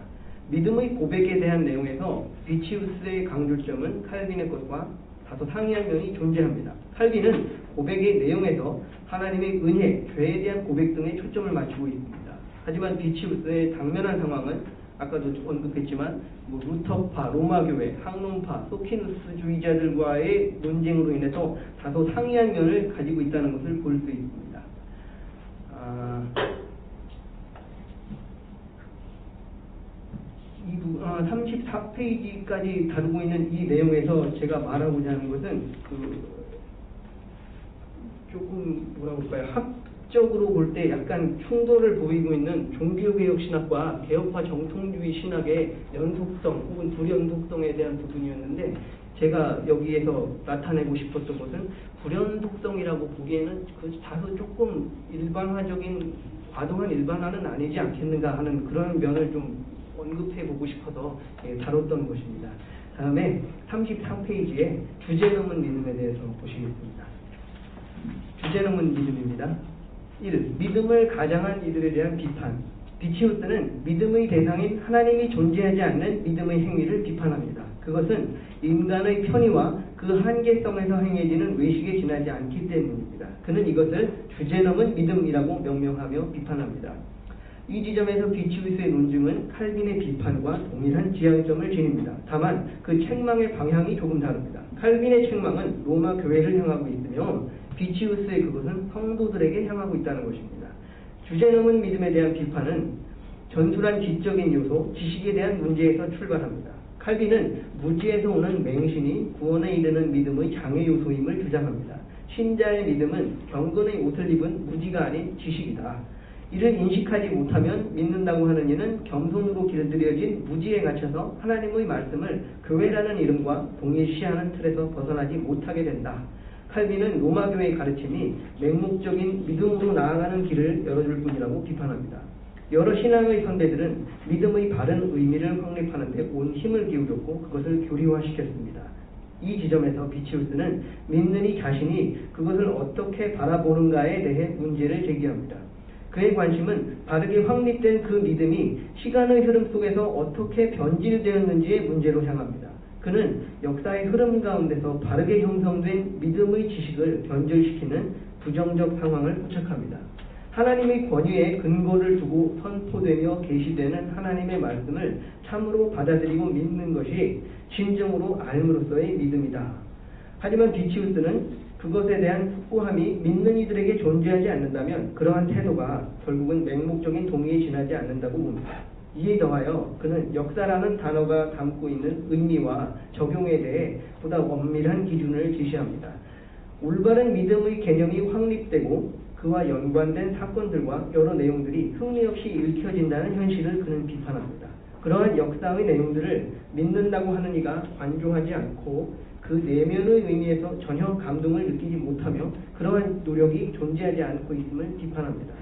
믿음의 고백에 대한 내용에서 비치우스의 강조점은 칼빈의 것과 다소 상이한 면이 존재합니다. 칼빈은 고백의 내용에서 하나님의 은혜, 죄에 대한 고백 등에 초점을 맞추고 있습니다. 하지만 비치우스의 당면한 상황은 아까도 언급했지만 루터파, 로마교회, 학론파, 소키누스주의자들과의 논쟁으로 인해서 다소 상이한 면을 가지고 있다는 것을 볼 수 있습니다. 34페이지까지 다루고 있는 이 내용에서 제가 말하고자 하는 것은 조금 뭐라고 할까요? 학적으로 볼 때 약간 충돌을 보이고 있는 종교개혁 신학과 개혁파 정통주의 신학의 연속성 혹은 불연속성에 대한 부분이었는데 제가 여기에서 나타내고 싶었던 것은 불연속성이라고 보기에는 다소 조금 일반화적인 과도한 일반화는 아니지 않겠는가 하는 그런 면을 좀 언급해 보고 싶어서 다뤘던 것입니다. 다음에 33페이지에 주제 넘은 믿음에 대해서 보시겠습니다. 주제 주제넘은 믿음입니다. 1. 믿음을 가장한 이들에 대한 비판. 비치우스는 믿음의 대상인 하나님이 존재하지 않는 믿음의 행위를 비판합니다. 그것은 인간의 편의와 그 한계성에서 행해지는 외식에 지나지 않기 때문입니다. 그는 이것을 주제넘은 믿음이라고 명명하며 비판합니다. 이 지점에서 비치우스의 논증은 칼빈의 비판과 동일한 지향점을 지닙니다. 다만 그 책망의 방향이 조금 다릅니다. 칼빈의 책망은 로마 교회를 향하고 있으며 비치우스의 그것은 성도들에게 향하고 있다는 것입니다. 주제넘은 믿음에 대한 비판은 전술한 지적인 요소, 지식에 대한 문제에서 출발합니다. 칼빈은 무지에서 오는 맹신이 구원에 이르는 믿음의 장애 요소임을 주장합니다. 신자의 믿음은 경건의 옷을 입은 무지가 아닌 지식이다. 이를 인식하지 못하면 믿는다고 하는 이는 겸손으로 길들여진 무지에 갇혀서 하나님의 말씀을 교회라는 이름과 동일시하는 틀에서 벗어나지 못하게 된다. 칼빈은 로마 교회의 가르침이 맹목적인 믿음으로 나아가는 길을 열어줄 뿐이라고 비판합니다. 여러 신앙의 선배들은 믿음의 바른 의미를 확립하는 데 온 힘을 기울였고 그것을 교리화시켰습니다. 이 지점에서 비치우스는 믿는 이 자신이 그것을 어떻게 바라보는가에 대해 문제를 제기합니다. 그의 관심은 바르게 확립된 그 믿음이 시간의 흐름 속에서 어떻게 변질되었는지의 문제로 향합니다. 그는 역사의 흐름 가운데서 바르게 형성된 믿음의 지식을 변질시키는 부정적 상황을 포착합니다. 하나님의 권위에 근거를 두고 선포되며 계시되는 하나님의 말씀을 참으로 받아들이고 믿는 것이 진정으로 알므로서의 믿음이다. 하지만 비치우스는 그것에 대한 숙고함이 믿는 이들에게 존재하지 않는다면 그러한 태도가 결국은 맹목적인 동의에 지나지 않는다고 봅니다. 이에 더하여 그는 역사라는 단어가 담고 있는 의미와 적용에 대해 보다 엄밀한 기준을 제시합니다. 올바른 믿음의 개념이 확립되고 그와 연관된 사건들과 여러 내용들이 흥미 없이 읽혀진다는 현실을 그는 비판합니다. 그러한 역사의 내용들을 믿는다고 하는 이가 관조하지 않고 그 내면의 의미에서 전혀 감동을 느끼지 못하며 그러한 노력이 존재하지 않고 있음을 비판합니다.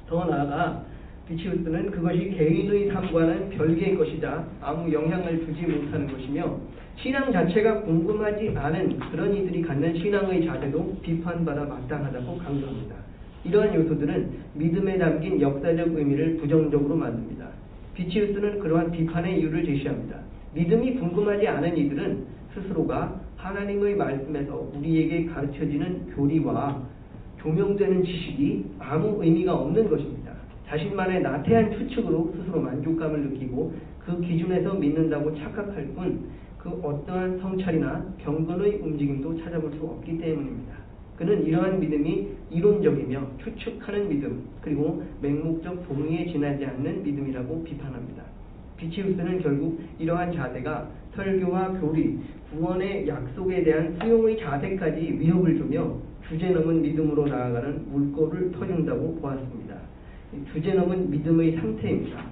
더 나아가 비치우스는 그것이 개인의 삶과는 별개의 것이자 아무 영향을 주지 못하는 것이며 신앙 자체가 궁금하지 않은 그런 이들이 갖는 신앙의 자세도 비판받아 마땅하다고 강조합니다. 이러한 요소들은 믿음에 담긴 역사적 의미를 부정적으로 만듭니다. 비치우스는 그러한 비판의 이유를 제시합니다. 믿음이 궁금하지 않은 이들은 스스로가 하나님의 말씀에서 우리에게 가르쳐지는 교리와 조명되는 지식이 아무 의미가 없는 것입니다. 자신만의 나태한 추측으로 스스로 만족감을 느끼고 그 기준에서 믿는다고 착각할 뿐 그 어떠한 성찰이나 경건의 움직임도 찾아볼 수 없기 때문입니다. 그는 이러한 믿음이 이론적이며 추측하는 믿음 그리고 맹목적 동의에 지나지 않는 믿음이라고 비판합니다. 비치우스는 결국 이러한 자세가 설교와 교리, 구원의 약속에 대한 수용의 자세까지 위협을 주며 주제넘은 믿음으로 나아가는 물꼬를 터준다고 보았습니다. 주제넘은 믿음의 상태입니다.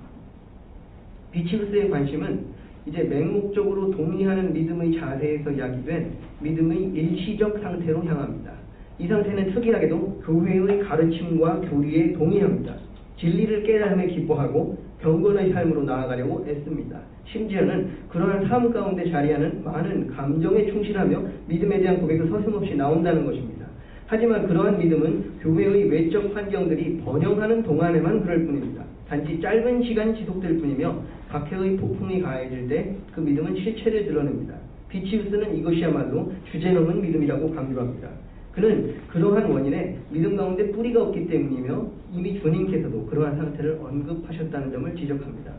비치우스의 관심은 이제 맹목적으로 동의하는 믿음의 자세에서 야기된 믿음의 일시적 상태로 향합니다. 이 상태는 특이하게도 교회의 가르침과 교리에 동의합니다. 진리를 깨달음에 기뻐하고 경건의 삶으로 나아가려고 애씁니다. 심지어는 그러한 삶 가운데 자리하는 많은 감정에 충실하며 믿음에 대한 고백도 서슴없이 나온다는 것입니다. 하지만 그러한 믿음은 교회의 외적 환경들이 번영하는 동안에만 그럴 뿐입니다. 단지 짧은 시간 지속될 뿐이며 박해의 폭풍이 가해질 때 그 믿음은 실체를 드러냅니다. 비치우스는 이것이야말로 주제넘은 믿음이라고 강조합니다. 그는 그러한 원인에 믿음 가운데 뿌리가 없기 때문이며 이미 주님께서도 그러한 상태를 언급하셨다는 점을 지적합니다.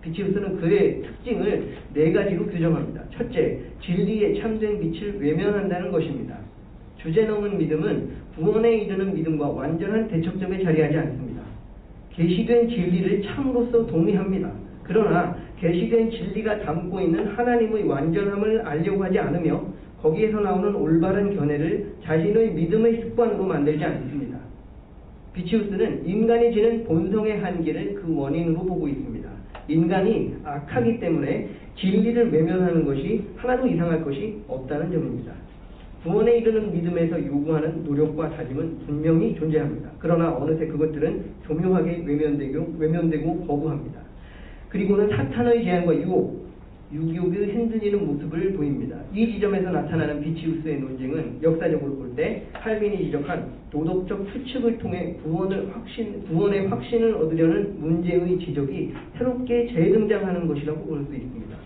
비치우스는 그의 특징을 4가지로 규정합니다. 첫째, 진리의 참된 빛을 외면한다는 것입니다. 주제넘은 믿음은 구원에 이르는 믿음과 완전한 대척점에 자리하지 않습니다. 계시된 진리를 참으로서 동의합니다. 그러나 계시된 진리가 담고 있는 하나님의 완전함을 알려고 하지 않으며 거기에서 나오는 올바른 견해를 자신의 믿음의 습관으로 만들지 않습니다. 비치우스는 인간이 지는 본성의 한계를 그 원인으로 보고 있습니다. 인간이 악하기 때문에 진리를 외면하는 것이 하나도 이상할 것이 없다는 점입니다. 구원에 이르는 믿음에서 요구하는 노력과 다짐은 분명히 존재합니다. 그러나 어느새 그것들은 교묘하게 외면되고 거부합니다. 그리고는 사탄의 제안과 유혹, 유교의 흔들리는 모습을 보입니다. 이 지점에서 나타나는 비치우스의 논쟁은 역사적으로 볼 때 칼빈이 지적한 도덕적 추측을 통해 구원의 확신을 얻으려는 문제의 지적이 새롭게 재등장하는 것이라고 볼 수 있습니다.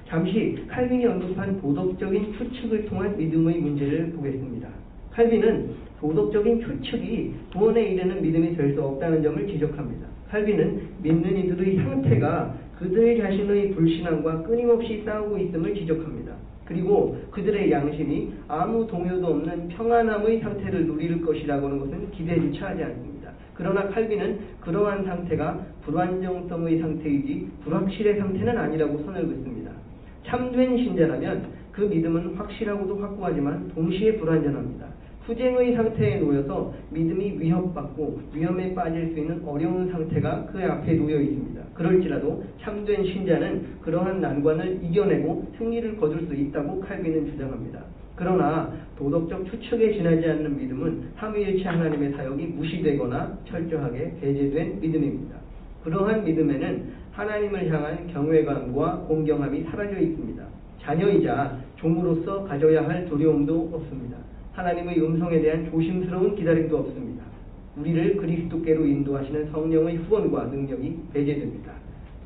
잠시 칼빈이 언급한 도덕적인 추측을 통한 믿음의 문제를 보겠습니다. 칼빈은 도덕적인 추측이 구원에 이르는 믿음이 될 수 없다는 점을 지적합니다. 칼빈은 믿는 이들의 상태가 그들 자신의 불신앙과 끊임없이 싸우고 있음을 지적합니다. 그리고 그들의 양심이 아무 동요도 없는 평안함의 상태를 누릴 것이라고 하는 것은 기대조차 하지 않습니다. 그러나 칼빈은 그러한 상태가 불안정성의 상태이지 불확실의 상태는 아니라고 선을 긋습니다. 참된 신자라면 그 믿음은 확실하고도 확고하지만 동시에 불완전합니다. 투쟁의 상태에 놓여서 믿음이 위협받고 위험에 빠질 수 있는 어려운 상태가 그 앞에 놓여 있습니다. 그럴지라도 참된 신자는 그러한 난관을 이겨내고 승리를 거둘 수 있다고 칼빈은 주장합니다. 그러나 도덕적 추측에 지나지 않는 믿음은 삼위일체 하나님의 사역이 무시되거나 철저하게 배제된 믿음입니다. 그러한 믿음에는 하나님을 향한 경외감과 공경함이 사라져 있습니다. 자녀이자 종으로서 가져야 할 두려움도 없습니다. 하나님의 음성에 대한 조심스러운 기다림도 없습니다. 우리를 그리스도께로 인도하시는 성령의 후원과 능력이 배제됩니다.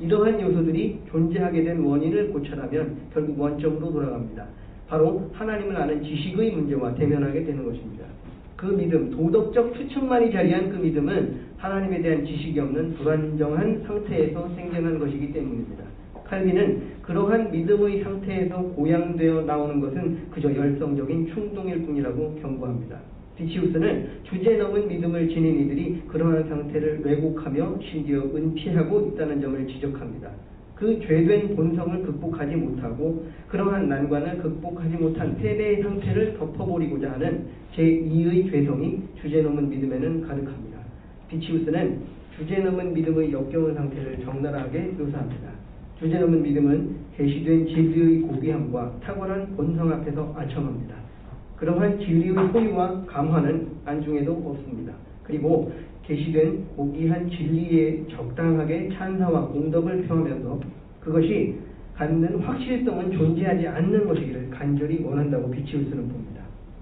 이러한 요소들이 존재하게 된 원인을 고찰하면 결국 원점으로 돌아갑니다. 바로 하나님을 아는 지식의 문제와 대면하게 되는 것입니다. 그 믿음, 도덕적 추측만이 자리한 그 믿음은 하나님에 대한 지식이 없는 불안정한 상태에서 생겨난 것이기 때문입니다. 칼빈은 그러한 믿음의 상태에서 고양되어 나오는 것은 그저 열성적인 충동일 뿐이라고 경고합니다. 비치우스는 주제 넘은 믿음을 지닌 이들이 그러한 상태를 왜곡하며 심지어 은폐하고 있다는 점을 지적합니다. 그 죄된 본성을 극복하지 못하고 그러한 난관을 극복하지 못한 패배의 상태를 덮어버리고자 하는 제2의 죄성이 주제 넘은 믿음에는 가득합니다. 비치우스는 주제 넘은 믿음의 역겨운 상태를 적나라하게 묘사합니다. 주제 넘은 믿음은 계시된 진리의 고귀함과 탁월한 본성 앞에서 아첨합니다. 그러한 진리의 소유와 감화는 안중에도 없습니다. 그리고 계시된 고귀한 진리에 적당하게 찬사와 공덕을 표하면서 그것이 갖는 확실성은 존재하지 않는 것이기를 간절히 원한다고 비치우스는 봅니다.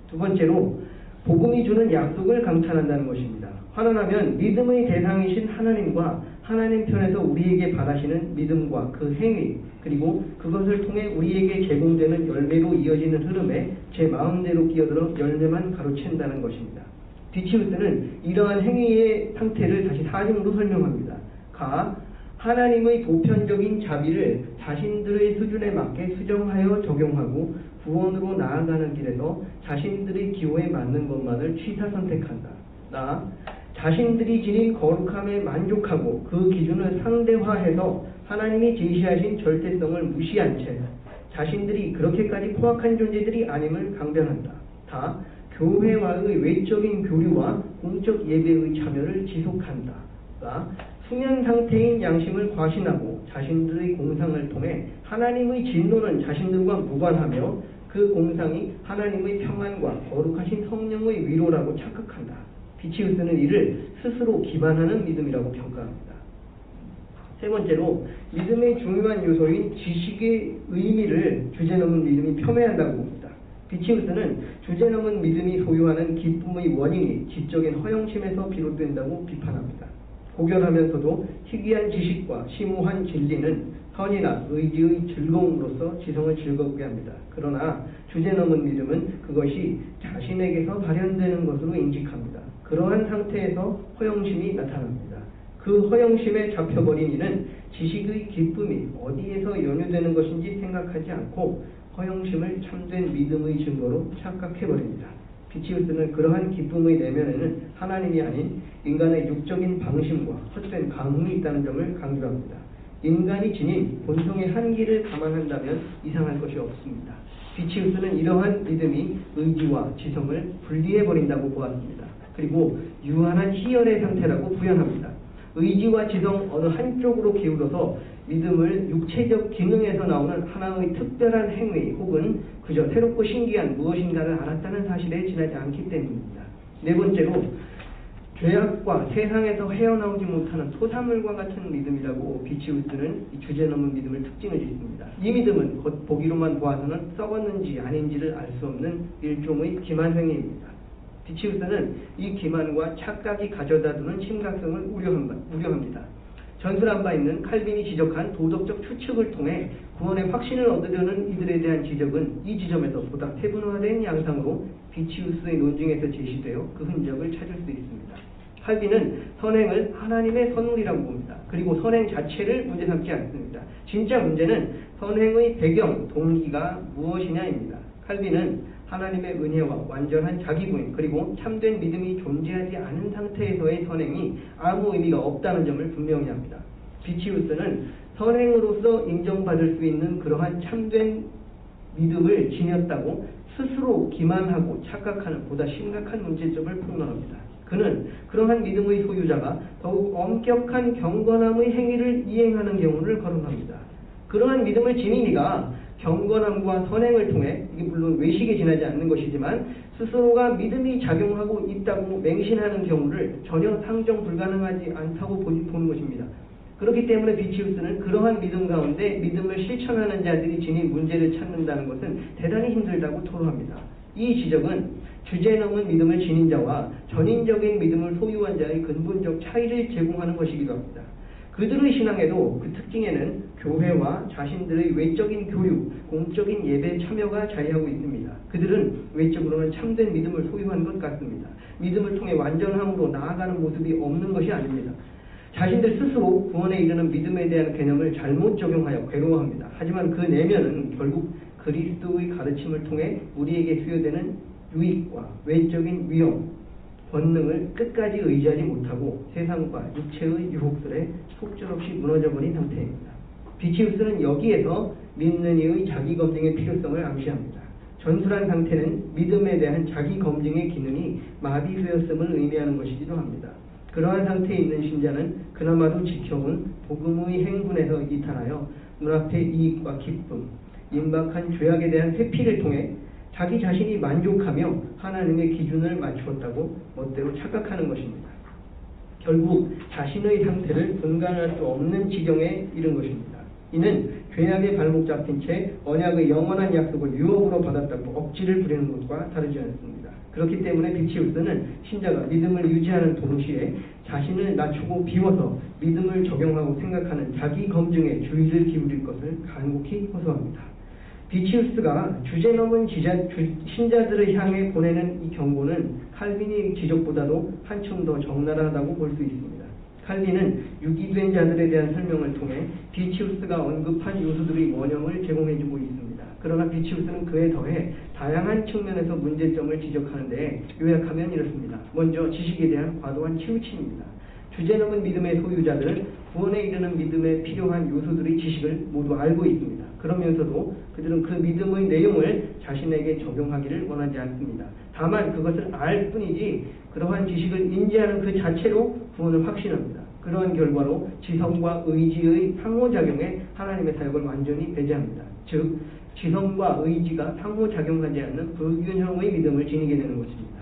두 번째로 복음이 주는 약속을 강찬한다는 것입니다. 환원하면 믿음의 대상이신 하나님과 하나님 편에서 우리에게 바라시는 믿음과 그 행위 그리고 그것을 통해 우리에게 제공되는 열매로 이어지는 흐름에 제 마음대로 끼어들어 열매만 가로챈다는 것입니다. 비치우스는 이러한 행위의 상태를 다시 사정으로 설명합니다. 하나님의 보편적인 자비를 자신들의 수준에 맞게 수정하여 적용하고 구원으로 나아가는 길에서 자신들의 기호에 맞는 것만을 취사 선택한다. 자신들이 지닌 거룩함에 만족하고 그 기준을 상대화해서 하나님이 제시하신 절대성을 무시한 채 자신들이 그렇게까지 포악한 존재들이 아님을 강변한다. 교회와의 외적인 교류와 공적 예배의 참여를 지속한다. 수면 상태인 양심을 과신하고 자신들의 공상을 통해 하나님의 진노는 자신들과 무관하며 그 공상이 하나님의 평안과 거룩하신 성령의 위로라고 착각한다. 비치우스는 이를 스스로 기반하는 믿음이라고 평가합니다. 세 번째로 믿음의 중요한 요소인 지식의 의미를 주제넘은 믿음이 폄훼한다고 봅니다. 비치우스는 주제넘은 믿음이 소유하는 기쁨의 원인이 지적인 허영심에서 비롯된다고 비판합니다. 고결하면서도 희귀한 지식과 심오한 진리는 선이나 의지의 즐거움으로서 지성을 즐겁게 합니다. 그러나 주제넘은 믿음은 그것이 자신에게서 발현되는 것으로 인식합니다. 그러한 상태에서 허영심이 나타납니다. 그 허영심에 잡혀버린 이는 지식의 기쁨이 어디에서 연유되는 것인지 생각하지 않고 허영심을 참된 믿음의 증거로 착각해버립니다. 비치우스는 그러한 기쁨의 내면에는 하나님이 아닌 인간의 육적인 방심과 헛된 감흥이 있다는 점을 강조합니다. 인간이 지닌 본성의 한계를 감안한다면 이상할 것이 없습니다. 비치우스는 이러한 믿음이 의지와 지성을 분리해버린다고 보았습니다. 그리고 유한한 희열의 상태라고 부연합니다. 의지와 지성 어느 한쪽으로 기울어서 믿음을 육체적 기능에서 나오는 하나의 특별한 행위 혹은 그저 새롭고 신기한 무엇인가를 알았다는 사실에 지나지 않기 때문입니다. 네 번째로 죄악과 세상에서 헤어나오지 못하는 토사물과 같은 믿음이라고 비치우스는 이 주제넘은 믿음을 특징을 짓습니다. 이 믿음은 겉 보기로만 보아서는 썩었는지 아닌지를 알 수 없는 일종의 기만행위입니다. 비치우스는 이 기만과 착각이 가져다두는 심각성을 우려합니다. 전술한 바 있는 칼빈이 지적한 도덕적 추측을 통해 구원의 확신을 얻으려는 이들에 대한 지적은 이 지점에서 보다 세분화된 양상으로 비치우스의 논증에서 제시되어 그 흔적을 찾을 수 있습니다. 칼빈은 선행을 하나님의 선물이라고 봅니다. 그리고 선행 자체를 문제 삼지 않습니다. 진짜 문제는 선행의 배경, 동기가 무엇이냐입니다. 칼빈은 하나님의 은혜와 완전한 자기 부인 그리고 참된 믿음이 존재하지 않은 상태에서의 선행이 아무 의미가 없다는 점을 분명히 합니다. 비치우스는 선행으로서 인정받을 수 있는 그러한 참된 믿음을 지녔다고 스스로 기만하고 착각하는 보다 심각한 문제점을 폭로합니다. 그는 그러한 믿음의 소유자가 더욱 엄격한 경건함의 행위를 이행하는 경우를 거론합니다. 그러한 믿음을 지닌 이가 경건함과 선행을 통해, 이게 물론 외식에 지나지 않는 것이지만 스스로가 믿음이 작용하고 있다고 맹신하는 경우를 전혀 상정 불가능하지 않다고 보는 것입니다. 그렇기 때문에 비치우스는 그러한 믿음 가운데 믿음을 실천하는 자들이 지닌 문제를 찾는다는 것은 대단히 힘들다고 토로합니다. 이 지적은 주제넘은 믿음을 지닌 자와 전인적인 믿음을 소유한 자의 근본적 차이를 제공하는 것이기도 합니다. 그들의 신앙에도 그 특징에는 교회와 자신들의 외적인 교육, 공적인 예배 참여가 자리하고 있습니다. 그들은 외적으로는 참된 믿음을 소유한 것 같습니다. 믿음을 통해 완전함으로 나아가는 모습이 없는 것이 아닙니다. 자신들 스스로 구원에 이르는 믿음에 대한 개념을 잘못 적용하여 괴로워합니다. 하지만 그 내면은 결국 그리스도의 가르침을 통해 우리에게 수여되는 유익과 외적인 위험, 권능을 끝까지 의지하지 못하고 세상과 육체의 유혹들에 속절없이 무너져버린 상태입니다. 비치우스는 여기에서 믿는 이의 자기 검증의 필요성을 암시합니다. 전술한 상태는 믿음에 대한 자기 검증의 기능이 마비되었음을 의미하는 것이기도 합니다. 그러한 상태에 있는 신자는 그나마도 지켜온 복음의 행군에서 이탈하여 눈앞의 이익과 기쁨, 임박한 죄악에 대한 회피를 통해 자기 자신이 만족하며 하나님의 기준을 맞추었다고 멋대로 착각하는 것입니다. 결국 자신의 상태를 분간할 수 없는 지경에 이른 것입니다. 이는 죄악의 발목 잡힌 채 언약의 영원한 약속을 유혹으로 받았다고 억지를 부리는 것과 다르지 않습니다. 그렇기 때문에 비치우스는 신자가 믿음을 유지하는 동시에 자신을 낮추고 비워서 믿음을 적용하고 생각하는 자기 검증에 주의를 기울일 것을 간곡히 호소합니다. 비치우스가 주제넘은 신자들을 향해 보내는 이 경고는 칼빈의 지적보다도 한층 더 적나라하다고 볼 수 있습니다. 칼빈은 유기된 자들에 대한 설명을 통해 비치우스가 언급한 요소들의 원형을 제공해주고 있습니다. 그러나 비치우스는 그에 더해 다양한 측면에서 문제점을 지적하는 데 요약하면 이렇습니다. 먼저 지식에 대한 과도한 치우침입니다. 주제넘은 믿음의 소유자들은 구원에 이르는 믿음에 필요한 요소들의 지식을 모두 알고 있습니다. 그러면서도 그들은 그 믿음의 내용을 자신에게 적용하기를 원하지 않습니다. 다만 그것을 알 뿐이지 그러한 지식을 인지하는 그 자체로 구원을 확신합니다. 그러한 결과로 지성과 의지의 상호작용에 하나님의 사역을 완전히 배제합니다. 즉 지성과 의지가 상호작용하지 않는 불균형의 믿음을 지니게 되는 것입니다.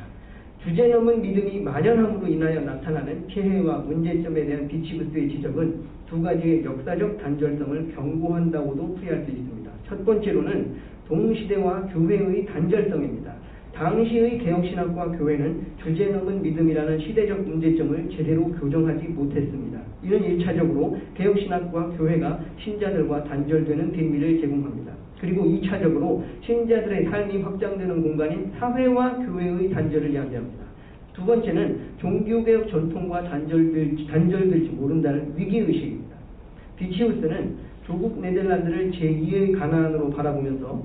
주제넘은 믿음이 만연함으로 인하여 나타나는 피해와 문제점에 대한 비치우스의 지적은 두 가지의 역사적 단절성을 경고한다고도 풀이할 수 있습니다. 첫 번째로는 동시대와 교회의 단절성입니다. 당시의 개혁신학과 교회는 주제넘은 믿음이라는 시대적 문제점을 제대로 교정하지 못했습니다. 이는 1차적으로 개혁신학과 교회가 신자들과 단절되는 뒷미를 제공합니다. 그리고 2차적으로 신자들의 삶이 확장되는 공간인 사회와 교회의 단절을 이야기합니다. 두 번째는 종교개혁 전통과 단절될지 모른다는 위기의식입니다. 비치우스는 조국 네덜란드를 제2의 가나안으로 바라보면서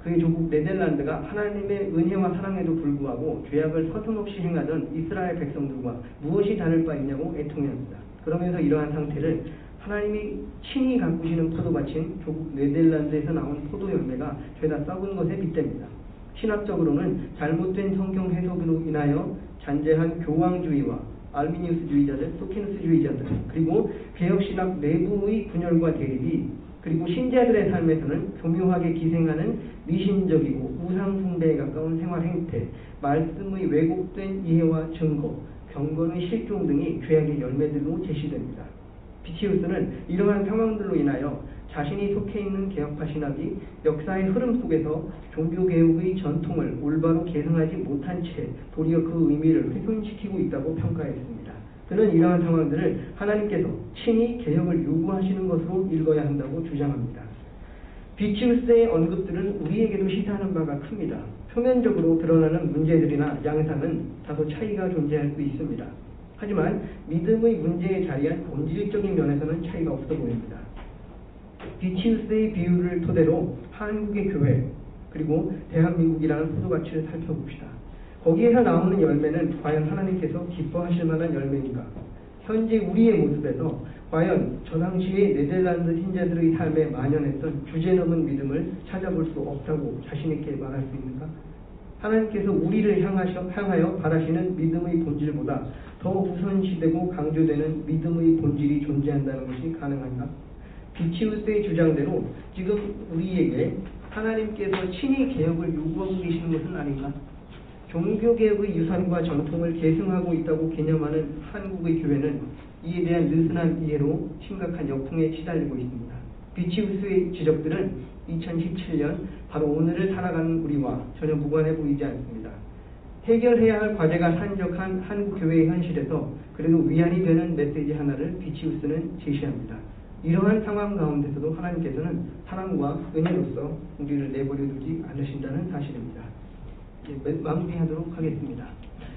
그의 조국 네덜란드가 하나님의 은혜와 사랑에도 불구하고 죄악을 서슴없이 행하던 이스라엘 백성들과 무엇이 다를 바 있냐고 애통해합니다. 그러면서 이러한 상태를 하나님이 친히 가꾸시는 포도밭인 조국 네덜란드에서 나온 포도 열매가 죄다 썩은 것에 빗댑니다. 신학적으로는 잘못된 성경 해석으로 인하여 잔재한 교황주의와 알미니우스주의자들, 소키누스주의자들, 그리고 개혁신학 내부의 분열과 대립이, 그리고 신자들의 삶에서는 교묘하게 기생하는 미신적이고 우상 숭배에 가까운 생활 행태, 말씀의 왜곡된 이해와 증거, 경건의 실종 등이 죄악의 열매들로 제시됩니다. 비치우스는 이러한 상황들로 인하여 자신이 속해 있는 개혁파 신학이 역사의 흐름 속에서 종교개혁의 전통을 올바로 계승하지 못한 채 도리어 그 의미를 훼손시키고 있다고 평가했습니다. 그는 이러한 상황들을 하나님께서 친히 개혁을 요구하시는 것으로 읽어야 한다고 주장합니다. 비치우스의 언급들은 우리에게도 시사하는 바가 큽니다. 표면적으로 드러나는 문제들이나 양상은 다소 차이가 존재할 수 있습니다. 하지만 믿음의 문제에 자리한 본질적인 면에서는 차이가 없어 보입니다. 비치우스의 비유를 토대로 한국의 교회 그리고 대한민국이라는 포도밭을 살펴봅시다. 거기에서 나오는 열매는 과연 하나님께서 기뻐하실 만한 열매인가? 현재 우리의 모습에서 과연 저 당시의 네덜란드 신자들의 삶에 만연했던 주제넘은 믿음을 찾아볼 수 없다고 자신있게 말할 수 있는가? 하나님께서 우리를 향하여 바라시는 믿음의 본질보다 더 우선시되고 강조되는 믿음의 본질이 존재한다는 것이 가능한가? 비치우스의 주장대로 지금 우리에게 하나님께서 친히 개혁을 요구하고 계시는 것은 아닌가? 종교개혁의 유산과 전통을 계승하고 있다고 개념하는 한국의 교회는 이에 대한 느슨한 이해로 심각한 역풍에 시달리고 있습니다. 비치우스의 지적들은 2017년 바로 오늘을 살아가는 우리와 전혀 무관해 보이지 않습니다. 해결해야 할 과제가 산적한 한국교회의 현실에서 그래도 위안이 되는 메시지 하나를 비치우스는 제시합니다. 이러한 상황 가운데서도 하나님께서는 사랑과 은혜로서 우리를 내버려 두지 않으신다는 사실입니다. 마무리하도록 하겠습니다.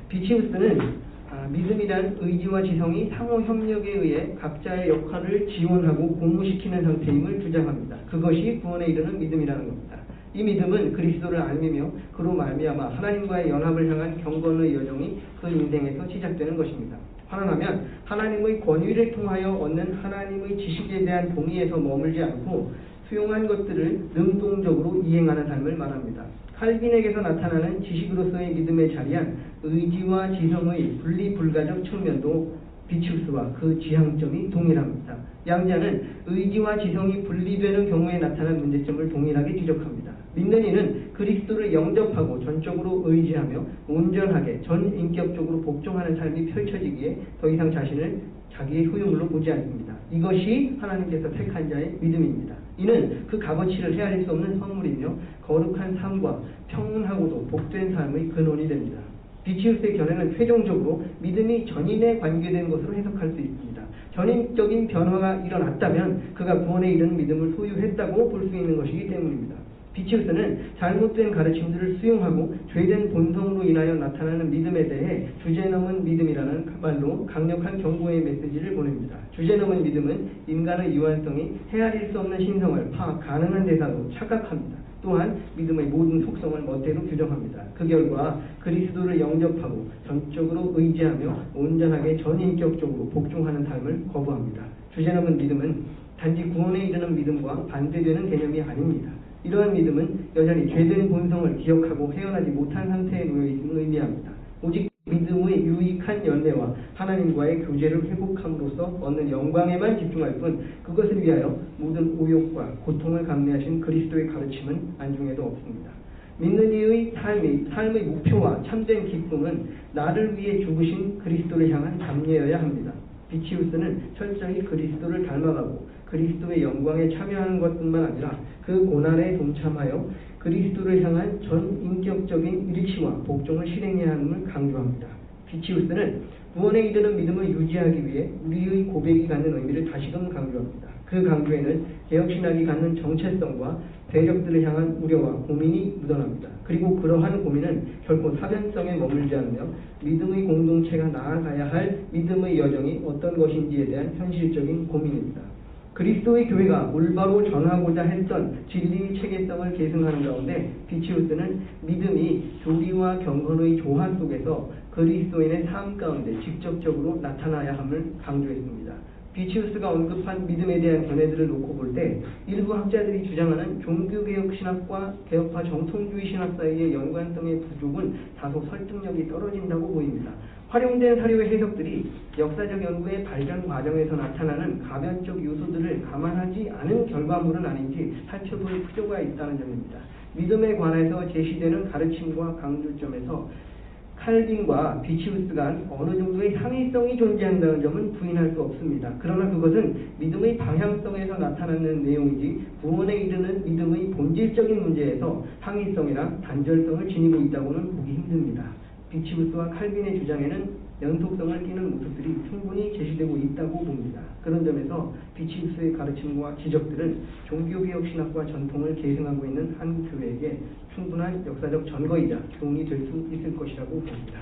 비치우스는 믿음이란 의지와 지성이 상호 협력에 의해 각자의 역할을 지원하고 공유시키는 상태임을 주장합니다. 그것이 구원에 이르는 믿음이라는 겁니다. 이 믿음은 그리스도를 알미며 그로 말미암아 하나님과의 연합을 향한 경건의 여정이 그 인생에서 시작되는 것입니다. 환원하면 하나님의 권위를 통하여 얻는 하나님의 지식에 대한 동의에서 머물지 않고 수용한 것들을 능동적으로 이행하는 삶을 말합니다. 칼빈에게서 나타나는 지식으로서의 믿음에 자리한 의지와 지성의 분리불가적 측면도 비치우스와 그 지향점이 동일합니다. 양자는 의지와 지성이 분리되는 경우에 나타난 문제점을 동일하게 지적합니다. 믿는 이는 그리스도를 영접하고 전적으로 의지하며 온전하게 전인격적으로 복종하는 삶이 펼쳐지기에 더 이상 자신을 자기의 소유물로 보지 않습니다. 이것이 하나님께서 택한 자의 믿음입니다. 이는 그 값어치를 헤아릴 수 없는 선물이며 거룩한 삶과 평온하고도 복된 삶의 근원이 됩니다. 비치우스의 견해는 최종적으로 믿음이 전인에 관계된 것으로 해석할 수 있습니다. 전인적인 변화가 일어났다면 그가 구원에 이르는 믿음을 소유했다고 볼 수 있는 것이기 때문입니다. 비치우스는 잘못된 가르침들을 수용하고 죄된 본성으로 인하여 나타나는 믿음에 대해 주제넘은 믿음이라는 말로 강력한 경고의 메시지를 보냅니다. 주제넘은 믿음은 인간의 유한성이 헤아릴 수 없는 신성을 파악 가능한 대상으로 착각합니다. 또한 믿음의 모든 속성을 멋대로 규정합니다. 그 결과 그리스도를 영접하고 전적으로 의지하며 온전하게 전인격적으로 복종하는 삶을 거부합니다. 주제넘은 믿음은 단지 구원에 이르는 믿음과 반대되는 개념이 아닙니다. 이러한 믿음은 여전히 죄된 본성을 기억하고 헤어나지 못한 상태에 놓여있음을 의미합니다. 오직 믿음의 유익한 열매와 하나님과의 교제를 회복함으로써 얻는 영광에만 집중할 뿐 그것을 위하여 모든 오욕과 고통을 감내하신 그리스도의 가르침은 안중에도 없습니다. 믿는 이의 삶의 목표와 참된 기쁨은 나를 위해 죽으신 그리스도를 향한 감례여야 합니다. 비치우스는 철저히 그리스도를 닮아가고 그리스도의 영광에 참여하는 것뿐만 아니라 그 고난에 동참하여 그리스도를 향한 전인격적인 일치와 복종을 실행해야 함을 강조합니다. 비치우스는 구원에 이르는 믿음을 유지하기 위해 우리의 고백이 갖는 의미를 다시금 강조합니다. 그 강조에는 개혁신학이 갖는 정체성과 대적들을 향한 우려와 고민이 묻어납니다. 그리고 그러한 고민은 결코 사변성에 머물지 않으며 믿음의 공동체가 나아가야 할 믿음의 여정이 어떤 것인지에 대한 현실적인 고민입니다. 그리스도의 교회가 올바로 전하고자 했던 진리의 체계성을 계승하는 가운데 비치우스는 믿음이 도리와 경건의 조화 속에서 그리스도인의 삶 가운데 직접적으로 나타나야 함을 강조했습니다. 비치우스가 언급한 믿음에 대한 견해들을 놓고 볼 때 일부 학자들이 주장하는 종교개혁 신학과 개혁파 정통주의 신학 사이의 연관성의 부족은 다소 설득력이 떨어진다고 보입니다. 활용된 사료의 해석들이 역사적 연구의 발전 과정에서 나타나는 가변적 요소들을 감안하지 않은 결과물은 아닌지 살펴볼 필요가 있다는 점입니다. 믿음에 관해서 제시되는 가르침과 강조점에서 칼빈과 비치우스 간 어느 정도의 상위성이 존재한다는 점은 부인할 수 없습니다. 그러나 그것은 믿음의 방향성에서 나타나는 내용이지 구원에 이르는 믿음의 본질적인 문제에서 상위성이나 단절성을 지니고 있다고는 보기 힘듭니다. 비치우스와 칼빈의 주장에는 연속성을 띠는 모습들이 충분히 제시되고 있다고 봅니다. 그런 점에서 비치우스의 가르침과 지적들은 종교개혁 신학과 전통을 계승하고 있는 한국 교회에게 충분한 역사적 전거이자 교훈이 될 수 있을 것이라고 봅니다.